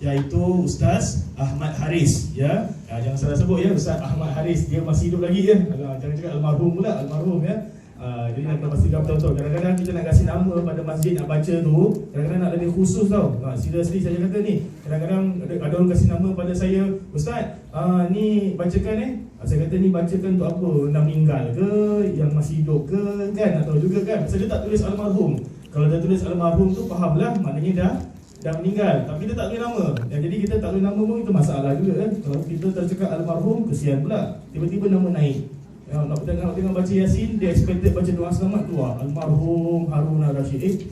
iaitu Ustaz Ahmad Haris, ya. Jangan salah sebut ya, Ustaz Ahmad Haris, dia masih hidup lagi ya. Jangan cakap almarhum pula, almarhum ya. Jadi nak kena pastikan betul-betul. Kadang-kadang kita nak kasih nama pada masjid nak baca tu, kadang-kadang nak lebih khusus tau. Seriously saya kata ni, kadang-kadang ada orang kasih nama pada saya, Ustaz, ni bacakan saya kata ni bacakan untuk apa? Nak meninggal ke, yang masih hidup ke, kan? Atau juga kan, pasal dia tak tulis almarhum. Kalau dia tulis almarhum tu fahamlah, maknanya dah meninggal, tapi dia tak tulis nama. Jadi kita tak tulis nama pun itu masalah juga kan. Kalau kita tercakap almarhum, kesian pula tiba-tiba nama naik. Nak tengok baca Yasin, dia expected baca doa selamat keluar almarhum Harun Ar-Rasyid.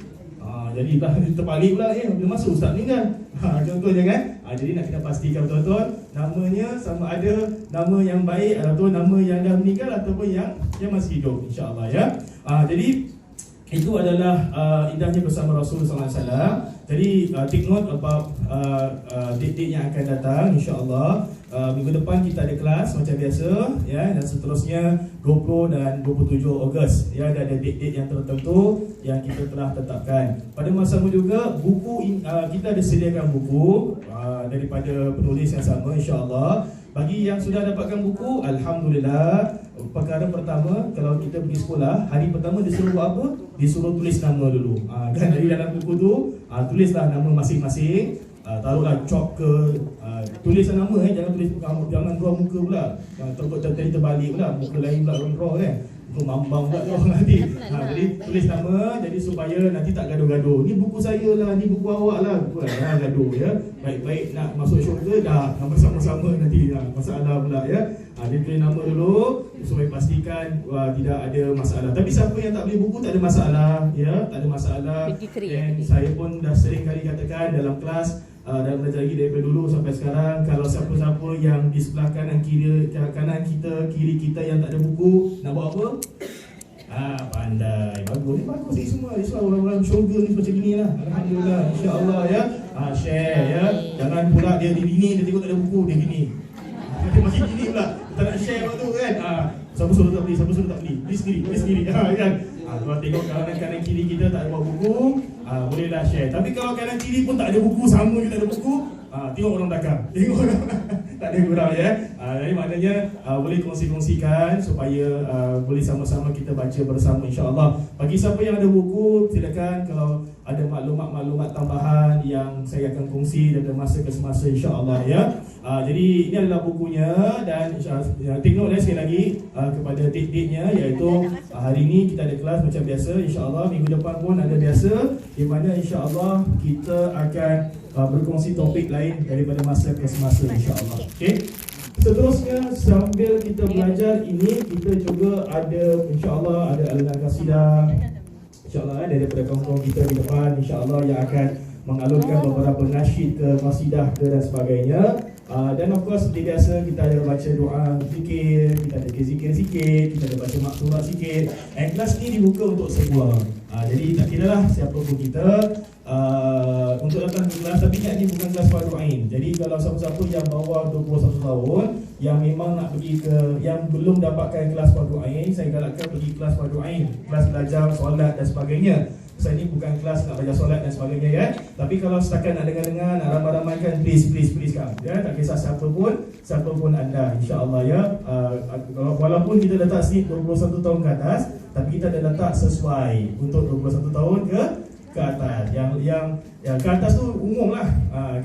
Jadi dah terbalik pula bila masuk Ustaz meninggal. Contohnya kan. Jadi nak kena pastikan betul-betul namanya sama ada nama yang baik atau nama yang dah meninggal ataupun yang masih hidup, insya-Allah ya. Jadi itu adalah indahnya bersama Rasulullah SAW. Jadi take note about date-date yang akan datang, insya-Allah. Minggu depan kita ada kelas macam biasa ya, dan seterusnya 20 dan 27 Ogos ya, ada date-date yang tertentu yang kita telah tetapkan. Pada masa juga buku kita ada sediakan buku daripada penulis yang sama, insya-Allah. Bagi yang sudah dapatkan buku, alhamdulillah. Perkara pertama, kalau kita pergi sekolah, hari pertama disuruh buat apa? Disuruh tulis nama dulu. Kan dari dalam buku tu, tulislah nama masing-masing. Taruhlah chalk ke, tulislah nama jangan draw muka pula. Tadi terbalik pula, muka lain pula orang draw kan. Muka mambang pula draw nanti. Jadi tulis nama, jadi supaya nanti tak gaduh-gaduh. Ni buku saya lah, ni buku awak lah. Jangan gaduh ya. Baik-baik nak masuk syurga dah, sama-sama nanti masalah pula ya. Dia tulis nama dulu supaya pastikan tidak ada masalah. Tapi siapa yang tak beli buku tak ada masalah ya, tak ada masalah. Dan saya pun dah sering kali katakan dalam kelas dan belajar lagi daripada dulu sampai sekarang, kalau siapa-siapa yang di sebelah kanan kita, kiri kita yang tak ada buku, nak buat apa? Pandai, bagus ni semua. Islam orang-orang syurga ni macam gini lah. Alhamdulillah, insya-Allah ya. Share ya. Jangan pula dia di bini, dia tengok tak ada buku, dia gini. Dia masih gini pula. Tak nak share waktu kan. Siapa suruh tak beli? Beli sendiri. Kan. Kalau tengok kanan kiri kita tak ada buat buku, bolehlah share. Tapi kalau kanan kiri pun tak ada buku, sama kita ada buku, tengok orang belakang. Tengok orang tak ada gurau ya. Jadi maknanya boleh kongsi-kongsikan supaya boleh sama-sama kita baca bersama, insya-Allah. Bagi siapa yang ada buku, silakan. Kalau ada maklumat-maklumat tambahan yang saya akan kongsi dari masa ke semasa, insya-Allah ya. Jadi ini adalah bukunya, dan take note sekali lagi kepada date-date-nya, iaitu hari ini kita ada kelas macam biasa, insya-Allah. Minggu depan pun ada biasa, di mana insya-Allah kita akan berkongsi topik lain daripada masa ke semasa, insya-Allah. Okey. Seterusnya sambil kita belajar ini, kita juga ada insya-Allah ada alunan qasidah, insya-Allah daripada kawan-kawan kita di depan, insya-Allah yang akan mengalunkan beberapa nasyid ke, qasidah ke dan sebagainya. Dan of course seperti biasa kita ada baca doa zikir, kita ada zikir sikit, kita ada baca maksurat sikit. Kelas ni dibuka untuk semua. Jadi tak kira lah siapa pun kita untuk datang ke kelas. Tapi ingat ni bukan kelas fardu ain. Jadi kalau siapa-siapa yang bawah 21 tahun yang memang nak pergi ke, yang belum dapatkan kelas fardu ain, saya galakkan pergi kelas fardu ain, kelas belajar solat dan sebagainya. Saya ni bukan kelas nak belajar solat dan sebagainya ya. Tapi kalau setakat nak dengar-dengar, nak ramai-ramaikan, please kan ya. Tak kisah siapa pun anda, insya-Allah ya. Walaupun kita letak sini 21 tahun ke atas, tapi kita ada letak sesuai untuk 21 tahun ke atas. Yang ke atas tu umum lah.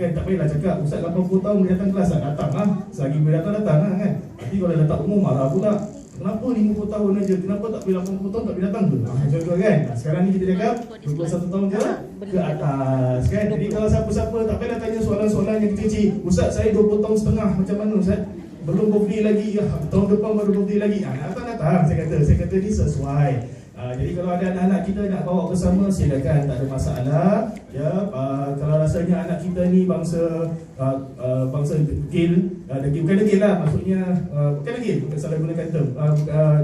Kan tak payahlah cakap Ustaz 80 tahun boleh datang kelas, datang lah. Selagi boleh datang lah kan. Tapi kalau letak umum marah pula. Kenapa 50 tahun aja? Kenapa tak boleh 80 tahun tak boleh datang tu? Contoh kan. Sekarang ni kita cakap 21 tahun ke atas kan. Jadi kalau siapa-siapa tak payah tanya soalan-soalan yang kecil-kecil. Ustaz saya 20 tahun setengah, macam mana Ustaz? Belum birthday lagi, tahun depan baru birthday lagi. Datang saya kata ni sesuai. Jadi kalau ada anak-anak kita nak bawa bersama, silakan, tak ada masalah ya. Kalau rasanya anak kita ni bangsa degil, bukan degil lah, maksudnya bukan degil, bukan salah gunakan term,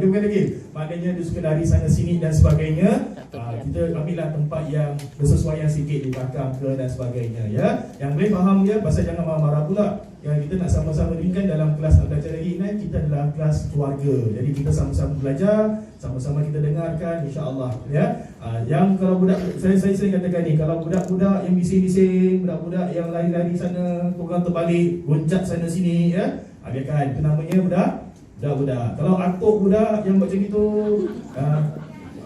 dia bukan degil, maknanya dia suka lari sana sini dan sebagainya, kita ambillah tempat yang bersesuaian sikit di belakang ke dan sebagainya ya. Yang boleh faham dia, pasal jangan marah-marah pula. Yang kita nak sama-sama dirikan dalam kelas nak belajar lagi ini, kita adalah kelas keluarga. Jadi kita sama-sama belajar, sama-sama kita dengarkan, insya-Allah ya. Yang kalau budak, saya sering katakan ni, kalau budak-budak yang bising-bising, budak-budak yang lari-lari sana, program terbalik, loncat sana sini, ya, biarkan, itu namanya budak-budak. Kalau atuk budak yang macam itu,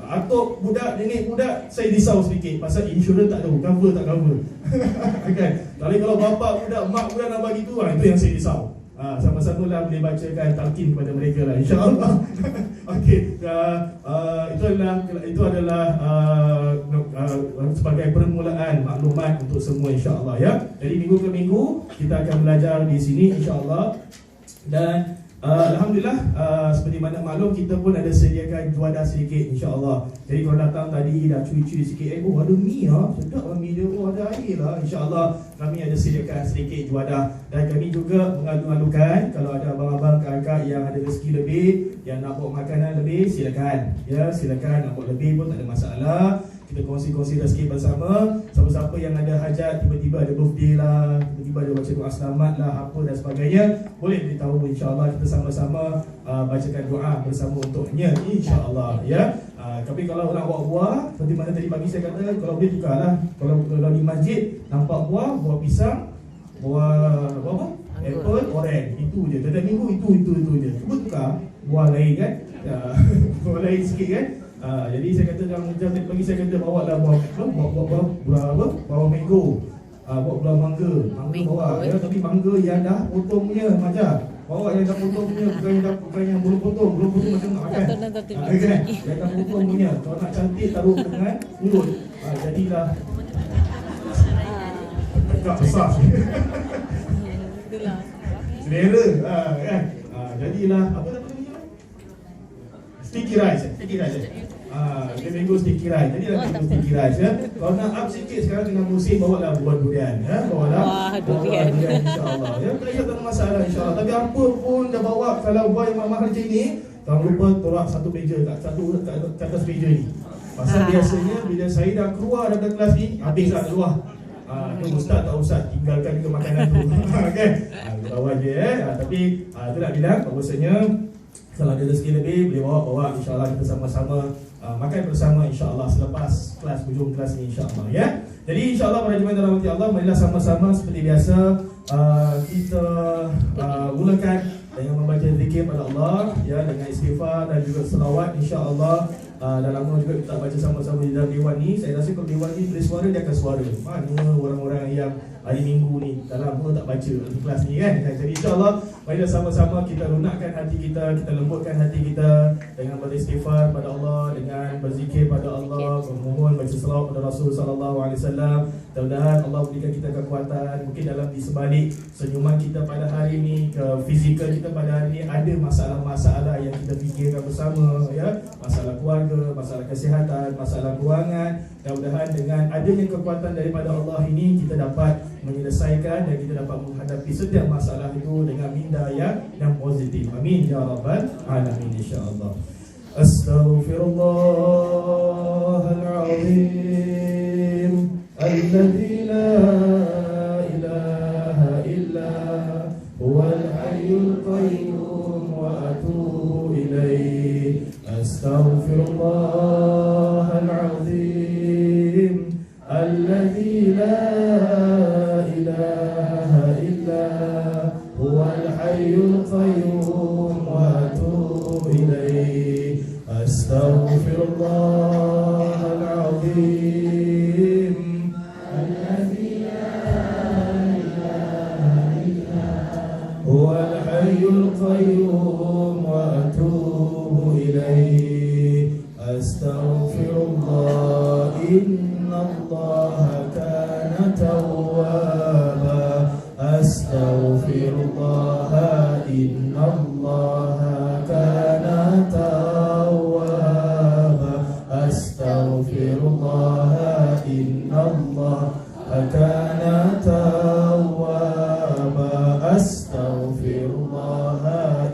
atuk budak, nenek budak, saya risau sedikit pasal insurans tak tahu, cover tak cover. Kan? Kalau bapak budak, mak budak nak bagi tu, itu yang saya risau. Sama-sama lah boleh bacakan talqin kepada mereka lah, insya-Allah. Okey, itu adalah sebagai permulaan maklumat untuk semua, insya-Allah, ya. Jadi minggu ke minggu kita akan belajar di sini, insya-Allah. Dan alhamdulillah, seperti mana maklum, kita pun ada sediakan juadah sedikit, insya-Allah. Jadi kalau datang tadi dah cuci-cuci sikit, ada mi lah, sedap lah mi dia, ada air lah, insya-Allah kami ada sediakan sedikit juadah. Dan kami juga mengalu-alukan kalau ada abang-abang kakak yang ada rezeki lebih, yang nak bawa makanan lebih, silakan, ya, silakan nak bawa lebih pun tak ada masalah. Kita kongsi-kongsi rezeki bersama. Siapa-siapa yang ada hajat, tiba-tiba ada birthday lah, tiba-tiba ada baca doa selamat lah, apa dan sebagainya, boleh beritahu, insya-Allah kita sama-sama bacakan doa bersama untuknya, insya-Allah, ya. Tapi kalau nak bawa buah, seperti mana tadi pagi saya kata, kalau boleh tukarlah. Kalau di masjid nampak buah pisang, buah apa? Apple, orange, itu je. Tiap minggu itu je. Cuba tukar buah lain kan? Buah lain sikit kan? Jadi saya kata dalam jam pagi saya kata bawa lah buah mango. Bawa buah mangga bawa, ya, tapi mangga yang dah potong punya macam. Bawa yang dah potong punya, bukan yang belum potong macam nak makan. Kan? Yang dah potong punya. Kalau nak cantik taruh dengan mulut. Jadilah agak besar. Itulah. Selera, kan? Jadilah apa namanya? Sticky rice. Dia minggu sticky rice. Jadi dah minggu sticky rice, ya. Kalau nak up sikit sekarang dengan musim, bawa lah buah durian, ya. Bawa durian, insya-Allah. Ya, tak ada masalah, insya-Allah. Tapi apa pun dah bawa, kalau buah yang mahal macam ni, jangan lupa tolak satu meja kat atas meja ni. Pasal biasanya bila saya dah keluar daripada kelas ni, habislah keluar. Ustaz tak usah tinggalkan ke makanan tu. Kan? Bawa je, tapi tu nak bilang bahawasanya kalau ada rezeki lebih boleh bawa, insya-Allah kita sama-sama makan bersama, insya-Allah selepas kelas, hujung kelas ni, insya-Allah, ya. Jadi insya-Allah para jemaah dalam hati Allah, marilah sama-sama seperti biasa kita mulakan dengan membaca zikir pada Allah, ya, dengan istighfar dan juga selawat, insya-Allah. Dah lama juga kita baca sama-sama di dalam dewan ni. Saya rasa kalau dewan ni beri suara, dia akan suara. Mana orang-orang yang hari Minggu ni dah lama tak baca di kelas ni, kan? Jadi insya-Allah marilah sama-sama kita lunakkan hati kita lembutkan hati kita dengan beristighfar pada Allah, dengan berzikir pada Allah, memohon baca selawat pada Rasul sallallahu alaihi wasallam. Mudah-mudahan Allah berikan kita kekuatan. Mungkin dalam di sebalik senyuman kita pada hari ini, ke fizikal kita pada hari ini, ada masalah-masalah yang kita fikirkan bersama, ya. Masalah keluarga, masalah kesihatan, masalah kewangan. Mudah-mudahan dengan adanya kekuatan daripada Allah ini, kita dapat menyelesaikan dan kita dapat menghadapi setiap masalah itu dengan minda yang positif. Amin ya rabbal alamin, insya-Allah. Astaghfirullahalazim alladzi la ilaha illa huwal hayyul qayyum wa atubu ilaihi. Astaghfirullahalazim alladzi la ilaha illa huwal hayyul qayyum wa atubu ilaihi. Astaghfirullahalazim alladzi la ilaha illa huwal hayyul qayyum wa atubu ilaihi. Astaghfirullah, innallaha kana tawwaba. Astaghfirullah, innallaha kana tawwaba. Astaghfirullah, innallaha kana tawwaba. Astaghfirullah,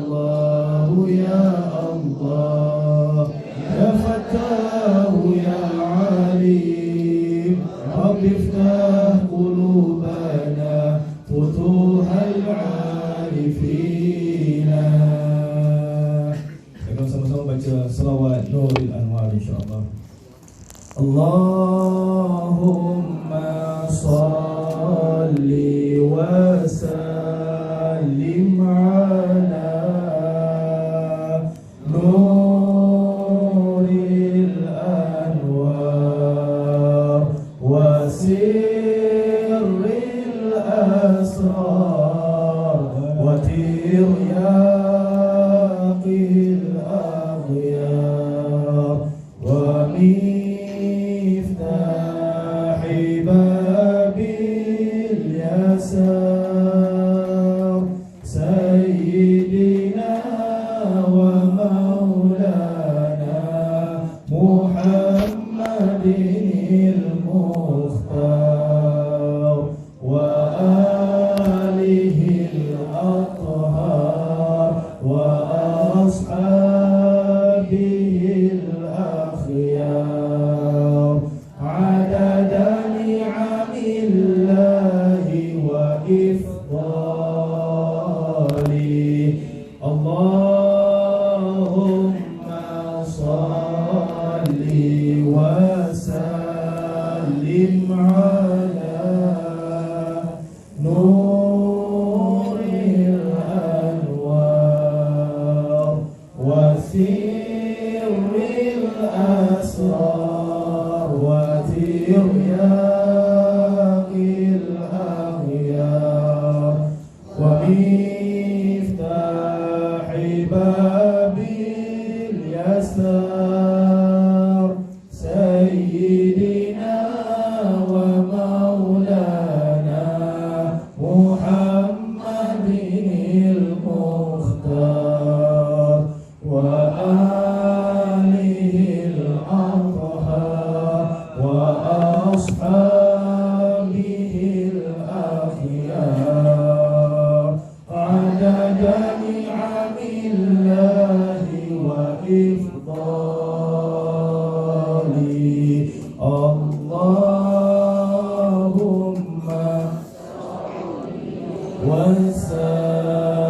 وسلم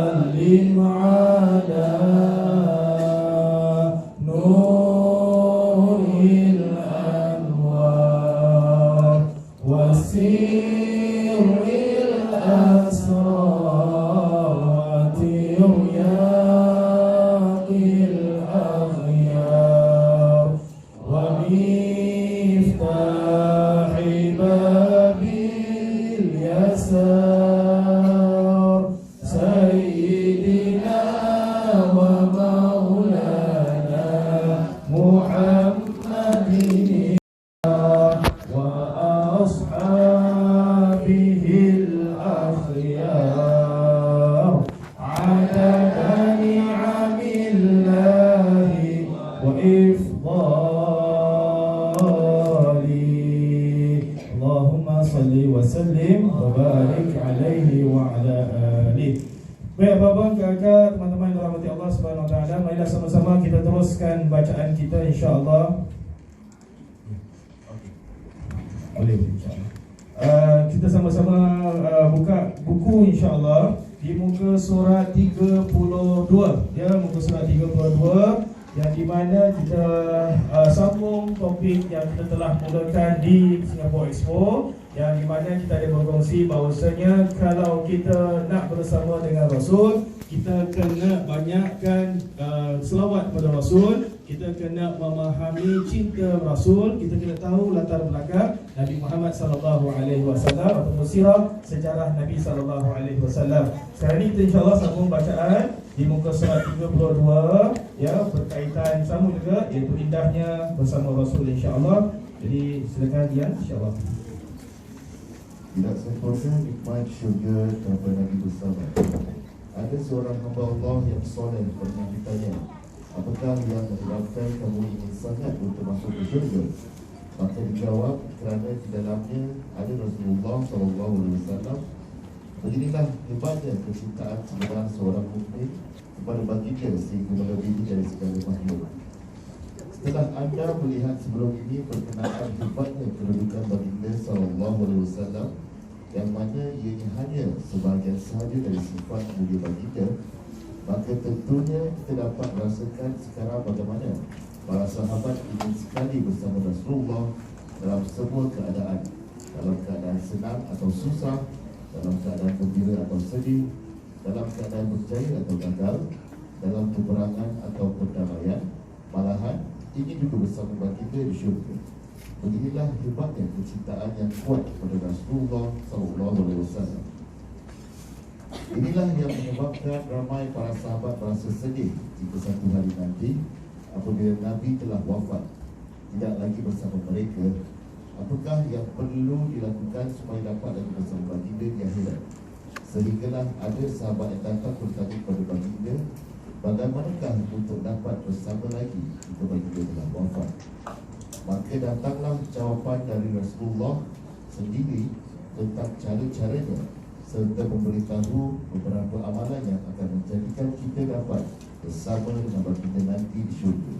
على نور الأنوار وسير الأسرار وترياق الأغيار ومفتاح باب اليسار سيدنا ومولانا محمد وأصحابه الأخيار عدد نعم الله وإفضاله اللهم صل وسلم وبارك عليه وعلى آله. Baik abang, kakak, teman-teman yang dirahmati Allah Subhanahu Wa Taala, marilah sama-sama kita teruskan bacaan kita insya-Allah. Boleh insya-Allah. Kita sama-sama buka buku insya-Allah di muka surat 32 ya, muka surat 32 yang di mana kita sambung topik yang kita telah mulakan di Singapore Expo, yang di mana kita ada berkongsi bahawasanya kalau kita nak bersama dengan Rasul, kita kena banyakkan selawat kepada Rasul, kita kena memahami cinta Rasul, kita kena tahu latar belakang Nabi Muhammad sallallahu alaihi wasallam atau sirah sejarah Nabi sallallahu alaihi wasallam. Sekarang ni kita insya-Allah sambung bacaan di muka surat 32 ya, berkaitan sama juga iaitu indahnya bersama Rasul insya-Allah. Jadi silakan Dian insya-Allah. Tidak sempurna nikmat syurga tanpa Nabi bersama. Ada seorang hamba Allah yang soleh pernah ditanya, apakah yang menyebabkan kamu ingin sangat untuk masuk ke syurga? Maka dijawab, kerana di dalamnya ada Rasulullah SAW. Beginilah hebatnya kecintaan seorang mukmin kepada baginda sehingga melebihi dari segala makhluk. Setelah anda melihat sebelum ini berkenaan hebatnya kedudukan baginda SAW, yang mana ianya hanya sebahagian sahaja dari sifat mulia baginda, maka tentunya kita dapat merasakan sekarang bagaimana para sahabat ingin sekali bersama Rasulullah dalam semua keadaan, dalam keadaan senang atau susah, dalam keadaan gembira atau sedih, dalam keadaan berjaya atau gagal, dalam peperangan atau perdamaian, malahan ingin juga bersama baginda di syurga. Beginilah hebatnya kecintaan yang kuat kepada Rasulullah SAW. Inilah yang menyebabkan ramai para sahabat merasa sedih jika satu hari nanti apabila Nabi telah wafat, tidak lagi bersama mereka. Apakah yang perlu dilakukan supaya dapat lagi bersama baginda di akhirat? Sehinggalah ada sahabat yang datang bertanya kepada baginda, bagaimanakah untuk dapat bersama lagi jika baginda telah wafat? Maka datanglah jawapan dari Rasulullah sendiri tentang cara-caranya, serta memberitahu beberapa amalan yang akan menjadikan kita dapat bersama dengan baginda nanti di syurga.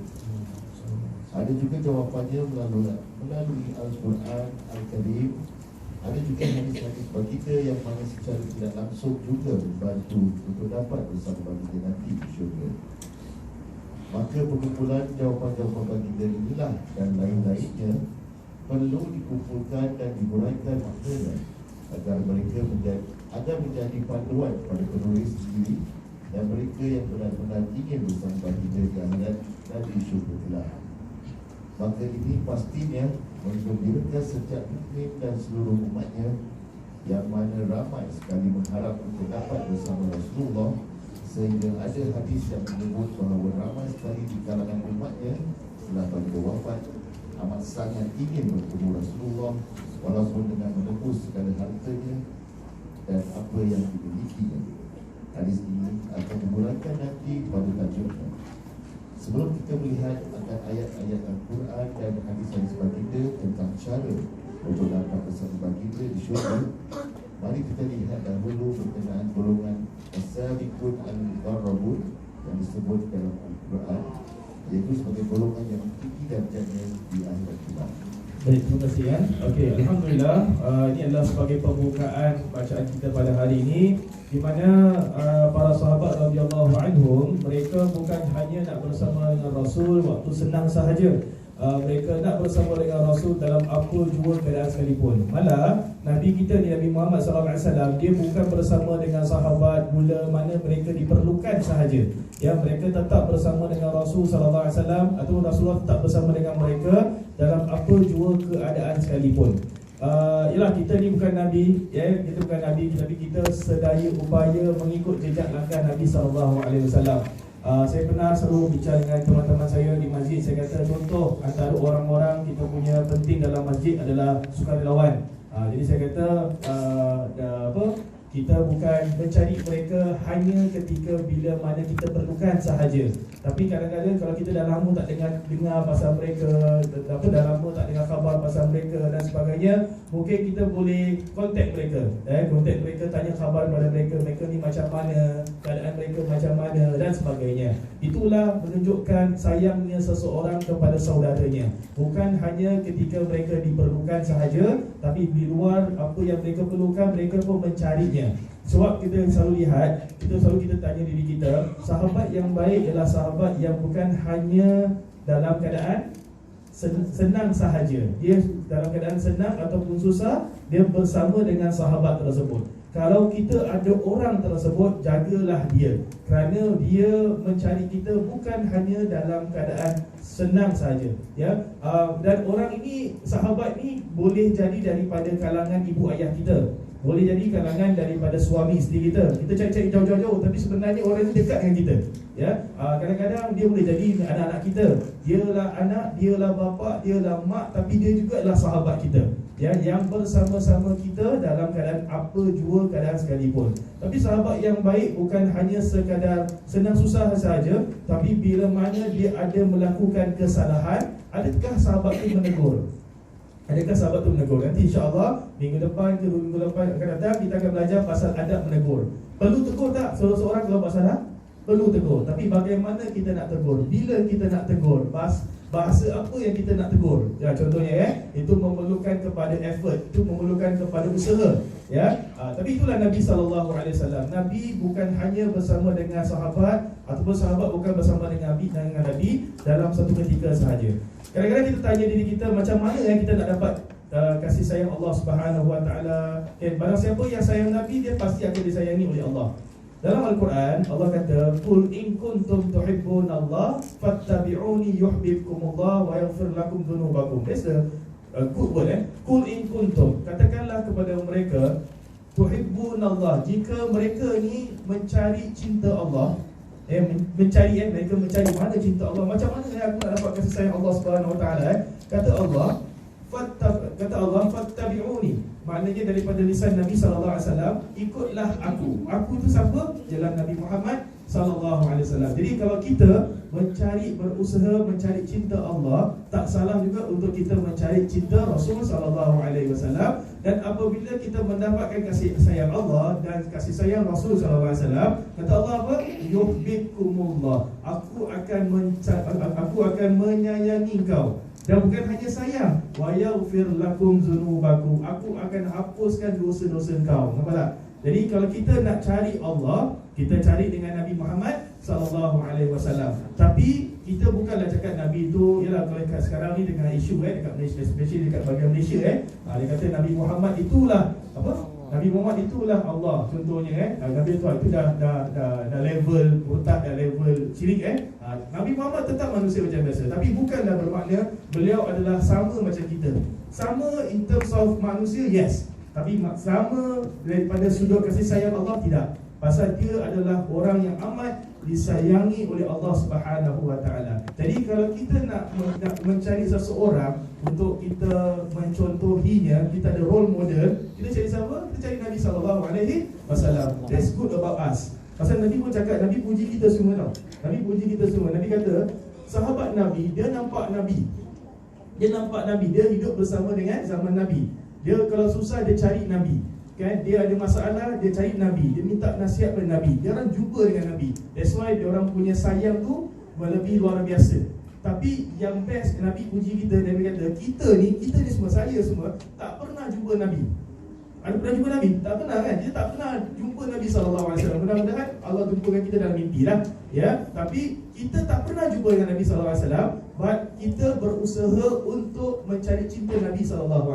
Ada juga jawapannya melalui Al-Quran Al-Karim. Ada juga hadis-hadis baginda yang mana secara tidak langsung juga membantu untuk dapat bersama baginda nanti di syurga. Maka pengumpulan jawapan-jawapan baginda inilah dan lain-lainnya perlu dikumpulkan dan dihuraikan maknanya agar mereka menjadi panduan pada penulis sendiri dan mereka yang benar-benar ingin bersama baginda di akhirat dan di syurga kelak. Maka ini pastinya menggembirakan setiap mukmin dan seluruh umatnya, yang mana ramai sekali mengharap untuk dapat bersama Rasulullah, sehingga ada hadis yang menyebut bahawa ramai sekali di kalangan umatnya setelah baginda wafat amat sangat ingin bertemu Rasulullah walaupun dengan menebus segala hartanya dan apa yang dimilikinya. Hadis ini akan dihuraikan nanti pada tajuknya. Sebelum kita melihat akan ayat-ayat Al-Quran dan hadis-hadis baginda tentang cara untuk dapat bersama baginda di syurga, mari kita lihat dahulu berkenaan golongan as-sabiqun al-muqarrabun yang disebut dalam Al-Quran, iaitu sebagai golongan yang tinggi darjatnya di akhirat kelak. Baik, terima kasih ya. Okey, alhamdulillah, ini adalah sebagai pembukaan bacaan kita pada hari ini, di mana para sahabat radhiyallahu anhum, mereka bukan hanya nak bersama dengan Rasul waktu senang sahaja. Mereka nak bersama dengan Rasul dalam apa jua keadaan sekalipun. Malah Nabi kita ni, Nabi Muhammad SAW, dia bukan bersama dengan sahabat bila mana mereka diperlukan sahaja. Ya, mereka tetap bersama dengan Rasul SAW, atau Rasulullah tetap bersama dengan mereka dalam apa jua keadaan sekalipun. Yalah, kita ni bukan Nabi, ya, kita bukan Nabi, tapi kita sedaya upaya mengikut jejak langkah Nabi SAW. Saya pernah selalu bicara dengan teman-teman saya di masjid. Saya kata contoh antara orang-orang kita punya penting dalam masjid adalah sukarelawan. Jadi saya kata kita bukan mencari mereka hanya ketika bila mana kita perlukan sahaja. Tapi kadang-kadang kalau kita dah lama tak dengar pasal mereka, dah lama tak dengar khabar pasal mereka dan sebagainya, mungkin kita boleh kontak mereka, kontak mereka, tanya khabar pada mereka, mereka ni macam mana, keadaan mereka macam mana dan sebagainya. Itulah menunjukkan sayangnya seseorang kepada saudaranya. Bukan hanya ketika mereka diperlukan sahaja, tapi di luar apa yang mereka perlukan, mereka pun mencarinya. Sebab kita selalu lihat, kita tanya diri kita, sahabat yang baik ialah sahabat yang bukan hanya dalam keadaan senang sahaja. Dia dalam keadaan senang ataupun susah, dia bersama dengan sahabat tersebut. Kalau kita ada orang tersebut, jagalah dia, kerana dia mencari kita bukan hanya dalam keadaan senang saja, ya. Dan orang ini, sahabat ni boleh jadi daripada kalangan ibu ayah kita, boleh jadi kalangan daripada suami isteri kita. Kita cari-cari jauh-jauh, tapi sebenarnya orang ni dekat dengan kita, ya. Kadang-kadang dia boleh jadi anak-anak kita. Dialah anak, dialah bapa, dialah mak, tapi dia juga adalah sahabat kita, ya, yang bersama-sama kita dalam keadaan apa jua keadaan sekalipun. Tapi sahabat yang baik bukan hanya sekadar senang susah saja, tapi bila mana dia ada melakukan kesalahan, adakah sahabat itu menegur? Adakah sahabat itu menegur? Nanti insya-Allah minggu depan ke 2 minggu depan akan datang, kita akan belajar pasal adab menegur. Perlu tegur tak seorang-seorang kalau buat salah? Perlu tegur. Tapi bagaimana kita nak tegur? Bila kita nak tegur? Bahasa apa yang kita nak tegur? Ya, contohnya itu memerlukan kepada effort, itu memerlukan kepada usaha, ya. Tapi itulah Nabi SAW. Nabi bukan hanya bersama dengan sahabat, ataupun sahabat bukan bersama dengan Nabi dalam satu ketika sahaja. Kadang-kadang kita tanya diri kita, macam mana yang kita nak dapat kasih sayang Allah Subhanahu Wa Taala? Barang siapa yang sayang Nabi, dia pasti akan disayangi oleh Allah. Dalam Al-Quran, Allah kata, "Qul in kuntum tuhibbunallah fattabi'uni yuhibbukumullah wa yaghfir lakum dhunubakum." That's the good word, Qul in kuntum. Katakanlah kepada mereka, tuhibbunallah, jika mereka ni mencari cinta Allah, mereka mencari mana cinta Allah. Macam mana aku nak dapat kasih sayang Allah Subhanahu Wa Taala? Kata Allah, fattabi'uni. Maknanya daripada lisan Nabi SAW, ikutlah aku. Aku itu siapa? Ialah Nabi Muhammad SAW. Jadi kalau kita berusaha mencari cinta Allah, tak salah juga untuk kita mencari cinta Rasul SAW. Dan apabila kita mendapatkan kasih sayang Allah dan kasih sayang Rasul SAW, kata Allah apa? Yuhibbukumullah. Aku akan menyayangi kau. Dan bukan hanya sayang, wa yaghfir lakum dzunubakum. Aku akan hapuskan dosa-dosa kau. Nampak tak? Jadi kalau kita nak cari Allah, kita cari dengan Nabi Muhammad SAW. Tapi kita bukanlah cakap Nabi itu, ialah kalau dekat sekarang ni dengan isu dekat Malaysia, especially dekat bahagian Malaysia, dia kata Nabi Muhammad itulah apa? Nabi Muhammad itulah Allah. Contohnya Nabi itu dah level murtad, dah level syirik. Nabi Muhammad tetap manusia macam biasa, tapi bukanlah bermakna beliau adalah sama macam kita. Sama in terms of manusia, yes, tapi sama daripada sudut kasih sayang Allah, tidak. Pasal dia adalah orang yang amat disayangi oleh Allah Subhanahu Wa Taala. Jadi kalau kita nak mencari seseorang untuk kita mencontohinya, kita ada role model, kita cari siapa? Kita cari Nabi SAW. That's good about us. Pasal Nabi pun cakap, Nabi puji kita semua tau. Nabi puji kita semua. Nabi kata, sahabat Nabi, dia nampak Nabi. Dia hidup bersama dengan zaman Nabi. Dia kalau susah, dia cari Nabi. Dia ada masalah, dia cari Nabi. Dia minta nasihat pada Nabi. Dia orang jumpa dengan Nabi. That's why dia orang punya sayang tu melebihi luar biasa. Tapi yang best Nabi puji kita, Nabi kata kita ni semua, saya semua tak pernah jumpa Nabi. Ada pernah jumpa Nabi? Tak pernah kan? Kita tak pernah jumpa Nabi SAW. Mudah-mudahan Allah jumpakan kita dalam mimpi lah, ya. Tapi kita tak pernah jumpa dengan Nabi SAW, but kita berusaha untuk mencari cinta Nabi SAW.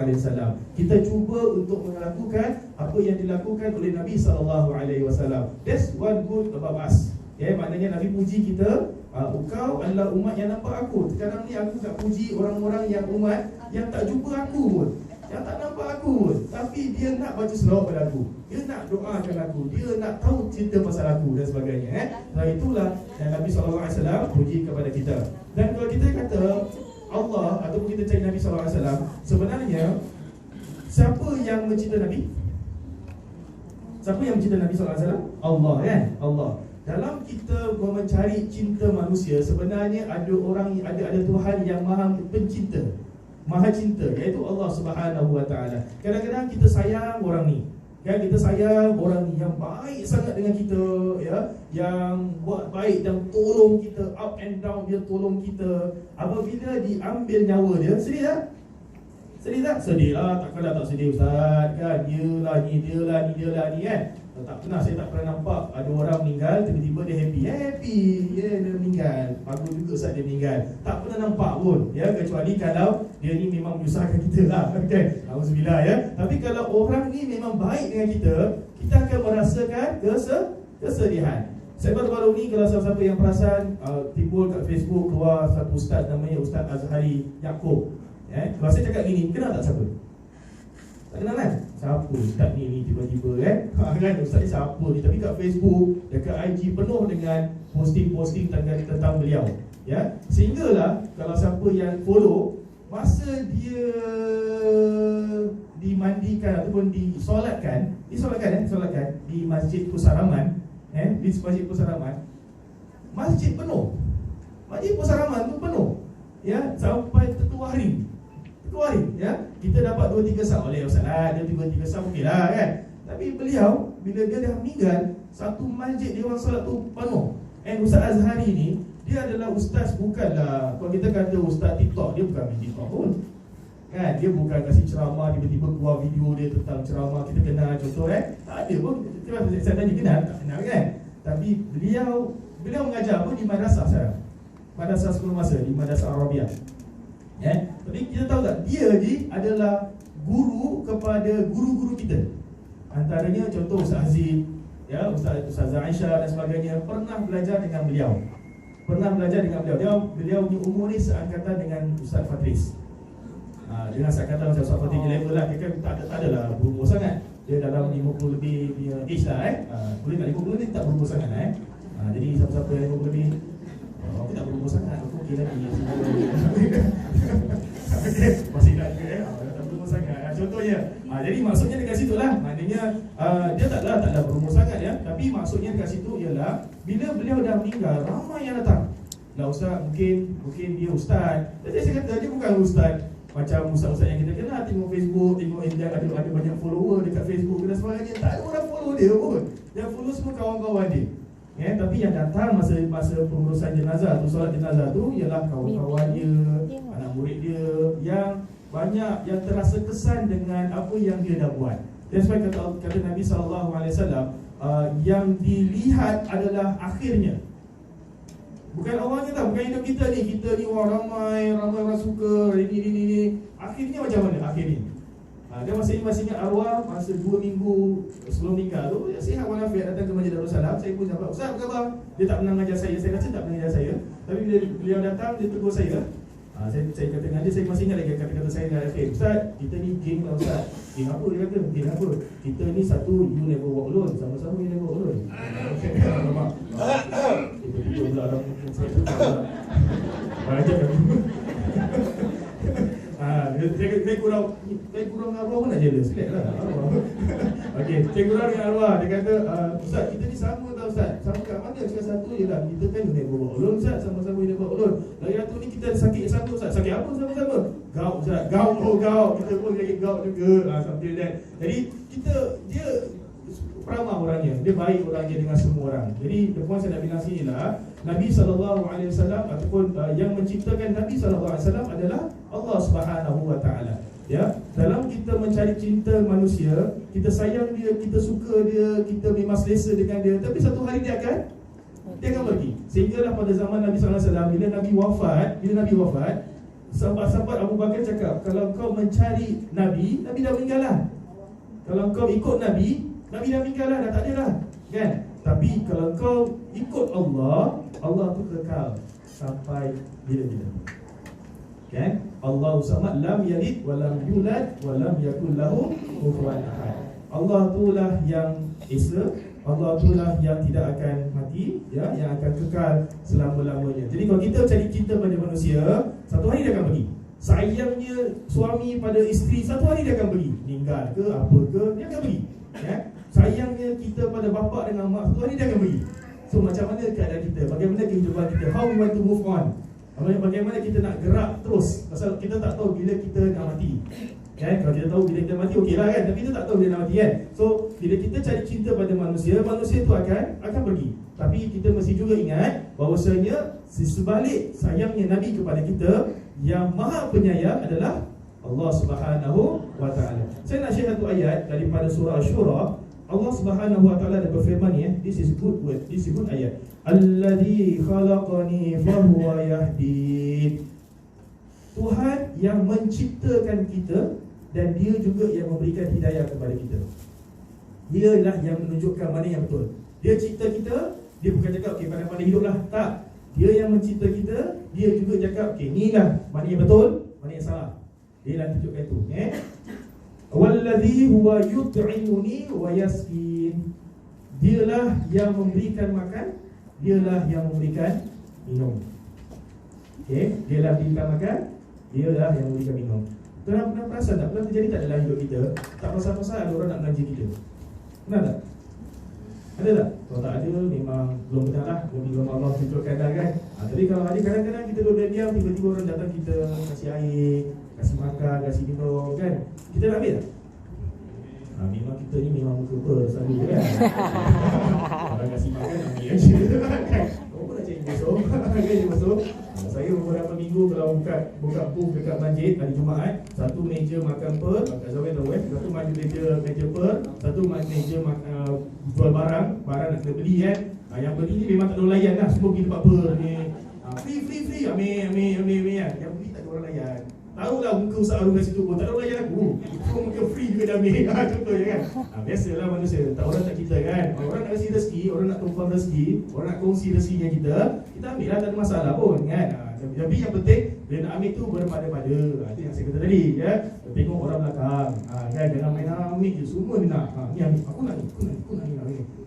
Kita cuba untuk melakukan apa yang dilakukan oleh Nabi SAW. That's one good about us. Ya, maknanya Nabi puji kita, engkau adalah umat yang nampak aku. Sekarang ni aku tak puji orang-orang yang umat yang tak jumpa aku pun, yang tak nampak aku pun, tapi dia nak baca selawat pada aku, dia nak doakan aku, dia nak tahu cerita pasal aku dan sebagainya. Dan itulah yang Nabi SAW puji kepada kita. Dan kalau kita kata Allah ataupun kita cari Nabi SAW, sebenarnya siapa yang mencinta Nabi? Siapa yang mencinta Nabi SAW? Allah, kan? Allah. Dalam kita mencari cinta manusia, sebenarnya ada Tuhan yang maha pencinta, maha cinta, iaitu Allah Subhanahu Wa Taala. Kadang-kadang kita sayang orang ni, kan? Kita sayang orang ni yang baik sangat dengan kita, ya, yang buat baik dan tolong kita up and down, dia tolong kita. Apabila diambil nyawa dia, sedih tak? Sedih tak? Sedih lah, takkanlah tak sedih Ustaz, kan? Dia lah ni kan? Tak pernah, saya tak pernah nampak ada orang meninggal tiba-tiba dia happy, dia meninggal, bagus juga saat dia meninggal. Tak pernah nampak pun, ya, kecuali kalau dia ni memang menyusahkan kita lah, okay? Alhamdulillah, ya. Tapi kalau orang ni memang baik dengan kita, kita akan merasakan kesedihan. Saya baru-baru ni, kalau siapa-siapa yang perasan, timbul kat Facebook keluar satu ustaz namanya Ustaz Azhari Yaakob. Kalau saya cakap gini, kenal tak siapa? Tak kenal kan? Siapa ustaz ni tiba-tiba kan? Ustaz ni siapa ni? Tapi kat Facebook, dekat IG penuh dengan posting-posting tentang beliau, ya. Sehinggalah kalau siapa yang follow, masa dia dimandikan ataupun disolatkan di Masjid Pusaraman, di Masjid Pusaraman, masjid penuh. Masjid Pusaraman tu penuh, ya, sampai tetua hari, ya. Kita dapat 2-3 sah oleh Ustaz lah, dia 2-3 sah okeylah, kan. Tapi beliau, bila dia dah meninggal, satu masjid dia orang solat tu penuh. And Ustaz Azhari ni, dia adalah ustaz, bukanlah, kalau kita kata ustaz TikTok, dia bukan main TikTok pun, kan. Dia bukan kasih ceramah, tiba-tiba keluar video dia tentang ceramah, kita kenal contoh, tak ada pun. Saya tanya kenal, tak kenal, kan. Tapi beliau mengajar pun di madrasah sekarang, madrasah sebelum masa, di Madrasah Arabiah. Tapi kita tahu tak, dia ni adalah guru kepada guru-guru kita. Antaranya contoh Ustaz Aziz, ya, Ustazah Aisyah dan sebagainya pernah belajar dengan beliau. Beliau ni umur ni seangkatan dengan Ustaz Fatris. Dengan seangkatan Ustaz Fatris level lah, dia kan tak adalah berumur sangat. Dia dalam 50 lebih dia age lah, boleh tak 50 ni tak berumur sangat lah, jadi siapa-siapa yang 50 lebih, aku tak berumur sangat, aku okey lagi. Okay, masih nak juga, tak berumur sangat, contohnya. Jadi maksudnya dekat situ lah, maknanya dia taklah berumur sangat, ya. Tapi maksudnya dekat situ ialah bila beliau dah meninggal, ramai yang datang. Lah ustaz, mungkin dia ustaz. Jadi saya kata dia bukan ustaz macam ustaz-ustaz yang kita kenal, tengok Facebook, tengok dia ada banyak follower dekat Facebook dan sebagainya. Tak ada orang follow dia pun. Yang follow semua kawan-kawan dia. Tapi yang datang masa pengurusan jenazah tu, solat jenazah tu, ialah kawan-kawan dia, anak murid dia, yang banyak yang terasa kesan dengan apa yang dia dah buat. Dan sebab kata Nabi SAW, yang dilihat adalah akhirnya, bukan awalnya tau, bukan hidup kita ni orang ramai orang suka, ini. Akhirnya macam mana akhirnya? Dia masih ingat arwah masa 2 minggu sebelum nikah tu, dia sihat walafiat datang ke Masjid Darussalam. Saya pun cakap, Ustaz apa khabar? Dia tak pernah mengajar saya rasa tak pernah mengajar saya. Tapi bila beliau datang, dia tegur saya. Saya kata dengan dia, saya masih ingat lagi kata-kata saya dengan akhir, Ustaz, kita ni geng lah Ustaz. Geng apa dia kata? Geng apa? Kita ni satu, you never walk alone. Sama-sama you never walk alone. Tiba-tiba pula orang saya tu baca kan. Saya kurang arwah pun nak jealous. Selek lah okay, saya kurang dengan arwah. Dia kata, Ustaz, kita ni sama tau Ustaz. Sama kat mana? Cakap satu je lah, kita kan never walk alone Ustaz. Sama-sama never walk alone. Lagi satu ni kita ada sakit yang sama Ustaz. Sakit apa sama-sama? Gout Ustaz. Gout. Kita pun lagi gout juga, something like that. Jadi dia ramah orangnya, dia baik orangnya dengan semua orang. Jadi the point saya nak bilang sini lah, Nabi SAW ataupun yang menciptakan Nabi SAW adalah Allah Subhanahu Wa Taala. Ya, dalam kita mencari cinta manusia, kita sayang dia, kita suka dia, kita memang selesa dengan dia, tapi satu hari dia akan pergi. Sehinggalah pada zaman Nabi SAW, bila Nabi wafat, sahabat-sahabat Abu Bakar cakap, kalau kau mencari Nabi dah meninggal lah. Kalau kau ikut Nabi dah meninggal lah, dah tak ada lah, kan? Tapi kalau kau ikut Allah tu kekal sampai bila-bila, kan? Allahu samad, lam yalid wa lam yulad wa lam yakul lahu kufuwan ahad. Allah itulah yang esa, Allah itulah yang tidak akan mati, ya, yang akan kekal selama-lamanya. Jadi kalau kita cari cinta pada manusia, satu hari dia akan pergi. Sayangnya suami pada isteri, satu hari dia akan pergi. Meninggal ke apa ke, dia akan pergi, ya. Sayangnya kita pada bapa dengan mak, satu hari dia akan pergi. So macam mana keadaan kita? Bagaimana kehidupan kita? How we want to move on? Bagaimana kita nak gerak terus? Pasal kita tak tahu bila kita nak mati, kan? Kalau kita tahu bila kita mati, okey lah, kan? Tapi kita tak tahu bila nak mati, kan? So bila kita cari cinta pada manusia itu akan pergi. Tapi kita mesti juga ingat bahawasanya sebalik sayangnya Nabi kepada kita, yang maha penyayang adalah Allah Subhanahu Wa Taala. Saya nak share satu ayat daripada surah Asy-Syura. Allah Subhanahu Wa Taala ada berfirman, ya, this is good word, this is good ayat. Alladzi khalaqani fahuwa yahdin. Tuhan yang menciptakan kita dan dia juga yang memberikan hidayah kepada kita. Dialah yang menunjukkan mana yang betul. Dia cipta kita, dia bukan cakap okey pandai-pandai hiduplah, tak. Dia yang mencipta kita, dia juga cakap okey inilah mana yang betul, mana yang salah. Dia yang tunjukkan itu, Wallazi huwa yut'imuni wa yasqin. Dialah yang memberikan makan, dialah yang memberikan minum. Okey, dialah memberikan makan, dialah yang memberikan minum. Pernah perasan tak? Pernah terjadi tak dalam hidup kita, tak pasal-pasal ada orang nak belanja kita? Pernah tak? Ada tak? Kalau tak ada, memang belum benar lah. Belum Allah tunjukkan dah, kan? Tapi kalau ada, kadang-kadang kita duduk diam, tiba-tiba orang datang kita kasih air, kasih makan, kasih minum, kan? Kita nak ambil tak? Memang kita ni memang muka apa selalu, kan? Orang kasih makan, ambil aja, kan? Kau pun nak cari besok, kan? Besok saya beberapa minggu kalau buka booth dekat masjid hari Jumaat, satu meja makan per, kat Zawai tahu, satu meja per, satu meja jual barang nak kena beli, kan? Yang beli ni memang tak ada orang layan lah, semua pergi tempat per ni. Free, ambil, kan? Yang beli tak ada orang layan. Tahulah muka Ustaz Arun kat situ pun, tak ada orang layan aku. Kau muka free juga dah ambil, contohnya, kan? Biasalah manusia, tak orang tak kita, kan? Orang nak kasi rezeki, orang nak tumpang rezeki, orang nak kongsi rezekinya kita ambil lah, tak ada masalah pun, kan? Tapi yang penting, bila nak ambil tu berpada-pada. Itu yang saya kata tadi, ya. Tengok orang belakang, kan? Jangan main ambil je, semua ni nak. Ni ambil, aku nak ni.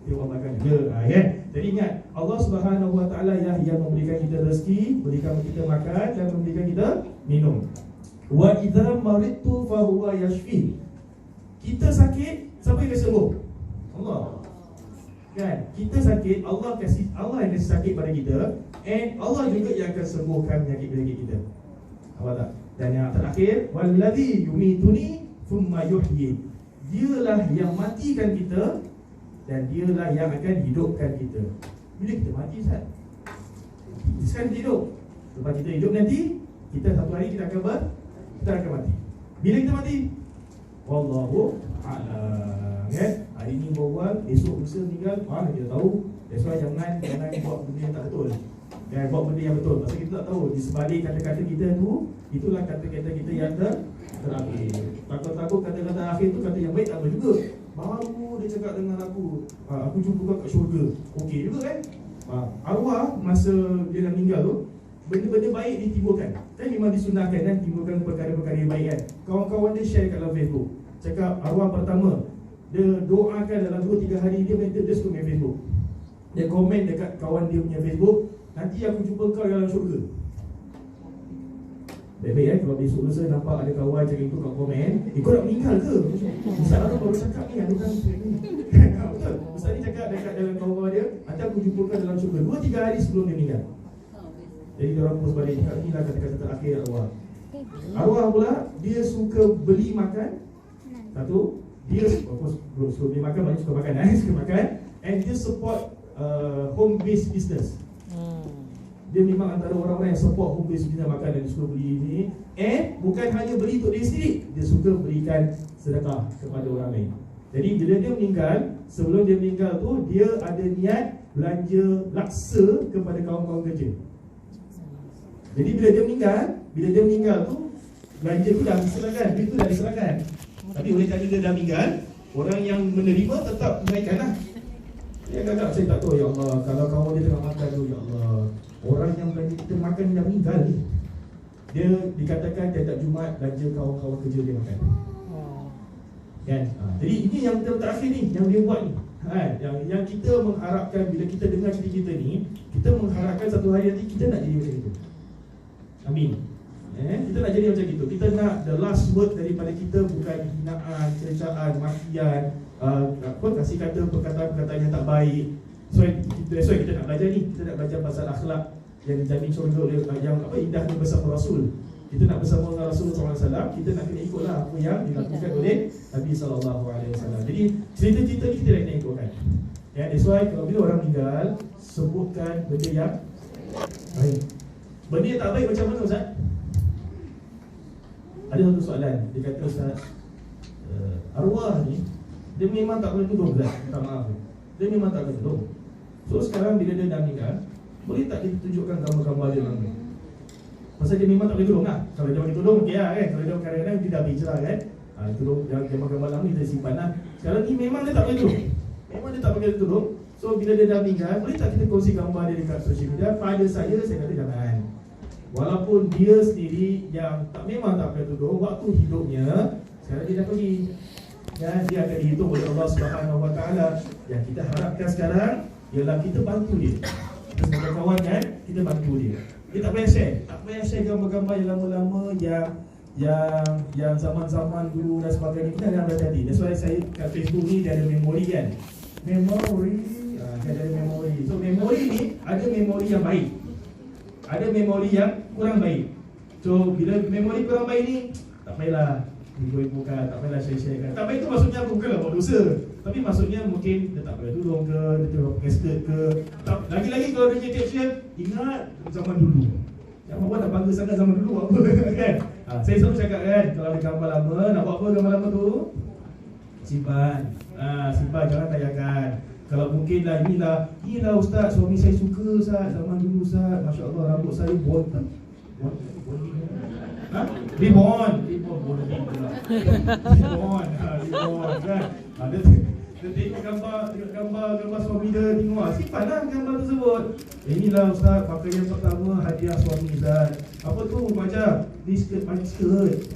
Tengok orang belakang je, kan? Jadi ingat, Allah Subhanahu Wa Taala yang memberikan kita rezeki, berikan kita makan dan memberikan kita minum. Wa idza maridtu fa huwa yashfi. Kita sakit, siapa yang kasi sembuh? Allah. Kan? Kita sakit, Allah yang kasi sakit pada kita, and Allah juga yang akan sembuhkan penyakit-penyakit kita. Apa tak? Dan yang terakhir, wallazi yumituni thumma yuhyi. Dialah yang matikan kita dan dialah yang akan hidupkan kita. Bila kita mati, Ustaz? Sekarang kita hidup. Lepas kita hidup nanti, kita satu hari kita akan mati. Bila kita mati? Wallahu a'lam, kan? Hari ni berbual, esok lusa meninggal, kita tahu. That's why jangan buat benda yang tak betul. Dan buat benda yang betul. Pasal kita tak tahu di sebalik kata-kata kita tu, itulah kata-kata kita yang terakhir. Takut-takut kata-kata akhir tu kata yang baik tak apa juga. Baru dia cakap dengan aku jumpa kau kat syurga. Okey juga, kan? Arwah masa dia dah meninggal tu, benda-benda baik ditimbulkan. Kan memang disunahkan, kan, timbulkan perkara-perkara yang baik, kan. Kawan-kawan dia share kat dalam Facebook. Cakap arwah pertama, dia doakan dalam 2-3 hari dia suka main Facebook. Dia komen dekat kawan dia punya Facebook, nanti aku jumpa kau dalam syurga. Baik-baik, kalau besok lusa nampak ada kawan cakap itu kat komen, kau nak meninggal ke? Ustaz Arun baru cakap ni, ada kan? Betul, Ustaz ni cakap dekat dalam kawan dia, nanti aku jumpa kau dalam syurga 2-3 hari sebelum dia meninggal. Jadi dia orang post balik, inilah kata-kata terakhir arwah. Arwah pula, dia suka beli makan. Satu, Dia suka beli makan, banyak suka makan, suka makan. And dia support home based business. Dia memang antara orang-orang yang support home based business makan dan dia suka beli ni. And bukan hanya beli untuk dia sendiri, dia suka berikan sedekah kepada orang lain. Jadi bila dia meninggal, sebelum dia meninggal tu, dia ada niat belanja laksa kepada kawan-kawan kerja. Jadi bila dia meninggal tu, belanja tu dah diserahkan, duit tu dah diserahkan. Tapi oleh kerana dia dah meninggal, orang yang menerima tetap menaikkan lah. Dia kata, saya tak tahu, ya Allah, kalau kawan dia tengah makan tu, ya Allah, orang yang belanja kita makan dah meninggal ni. Dia dikatakan tiap-tiap Jumaat belanja kawan-kawan kerja dia makan. Kan? Jadi ini yang terakhir ni, yang dia buat ni. Yang kita mengharapkan bila kita dengar cerita kita ni, kita mengharapkan satu hari nanti kita nak jadi macam itu. Amin. Kita nak jadi macam itu. Kita nak the last word daripada kita bukan hinaan, cercaan, makian, kasih kata perkataan-perkataan yang tak baik. That's why kita nak belajar ni. Kita nak belajar pasal akhlak yang dijamin syurga oleh yang indahnya bersama Rasul. Kita nak bersama dengan Rasulullah SAW, kita nak kena ikutlah apa yang dilakukan oleh Nabi SAW. Jadi cerita-cerita ni kita nak kena ikutkan. That's why kalau bila orang meninggal, sebutkan benda yang baik. Benda yang tak baik macam mana Ustaz? Ada satu soalan, dia kata Ustaz, arwah ni dia memang tak boleh tolong Ustaz, minta maaf. Dia memang tak boleh tolong. So sekarang bila dia dah meninggal, boleh tak ditunjukkan gambar-gambar dia dalam ni? Pasal dia memang tak boleh tolong lah. Kalau dia boleh tolong, okey lah kan. Kalau dia kadang-kadang dia dah berhijrah kan, tolong yang gambar-gambar lama ni kita simpan lah. Sekarang ni memang dia tak boleh tolong. Memang dia tak boleh tolong. So bila dia dah meninggal, boleh tak kita kongsi gambar dia dekat social media? Pada saya kata jangan. Walaupun dia sendiri yang memang tak boleh tolong, waktu hidupnya, sekarang dia dah pergi. Dan dia akan dihitung oleh Allah Subhanahu Wa Taala. Yang kita harapkan sekarang ialah kita bantu dia. Kita sebagai kawan kan, kita bantu dia. Dia tak payah share gambar-gambar yang lama-lama yang zaman-zaman dulu dan sebagainya. Kita jangan berhati-hati. That's why saya kat Facebook ni dia ada memori kan. Dia ada memori. So memori ni ada memori yang baik, ada memori yang kurang baik. So bila memori kurang baik ni, tak payahlah buka, tak payahlah share kan. Tak baik tu maksudnya bukanlah buat dosa, tapi maksudnya mungkin dia tak boleh tolong ke, dia tengok pakai skirt ke. Lagi-lagi kalau dia caption, ingat zaman dulu. Jangan buat nak bangga sangat zaman dulu apa kan. Saya selalu cakap kan, kalau ada gambar lama, nak buat apa gambar lama tu? Simpan. Simpan, jangan tayangkan. Kalau mungkin lah, inilah Ustaz, suami saya suka Ustaz, zaman dulu Ustaz, Masya Allah rambut saya botak. Ribbon kan. Dia tengok gambar suami dia, tengok simpanlah gambar tersebut. Inilah Ustaz, pakaian pertama hadiah suami Ustaz. Apa tu macam ni skirt, pakai skirt.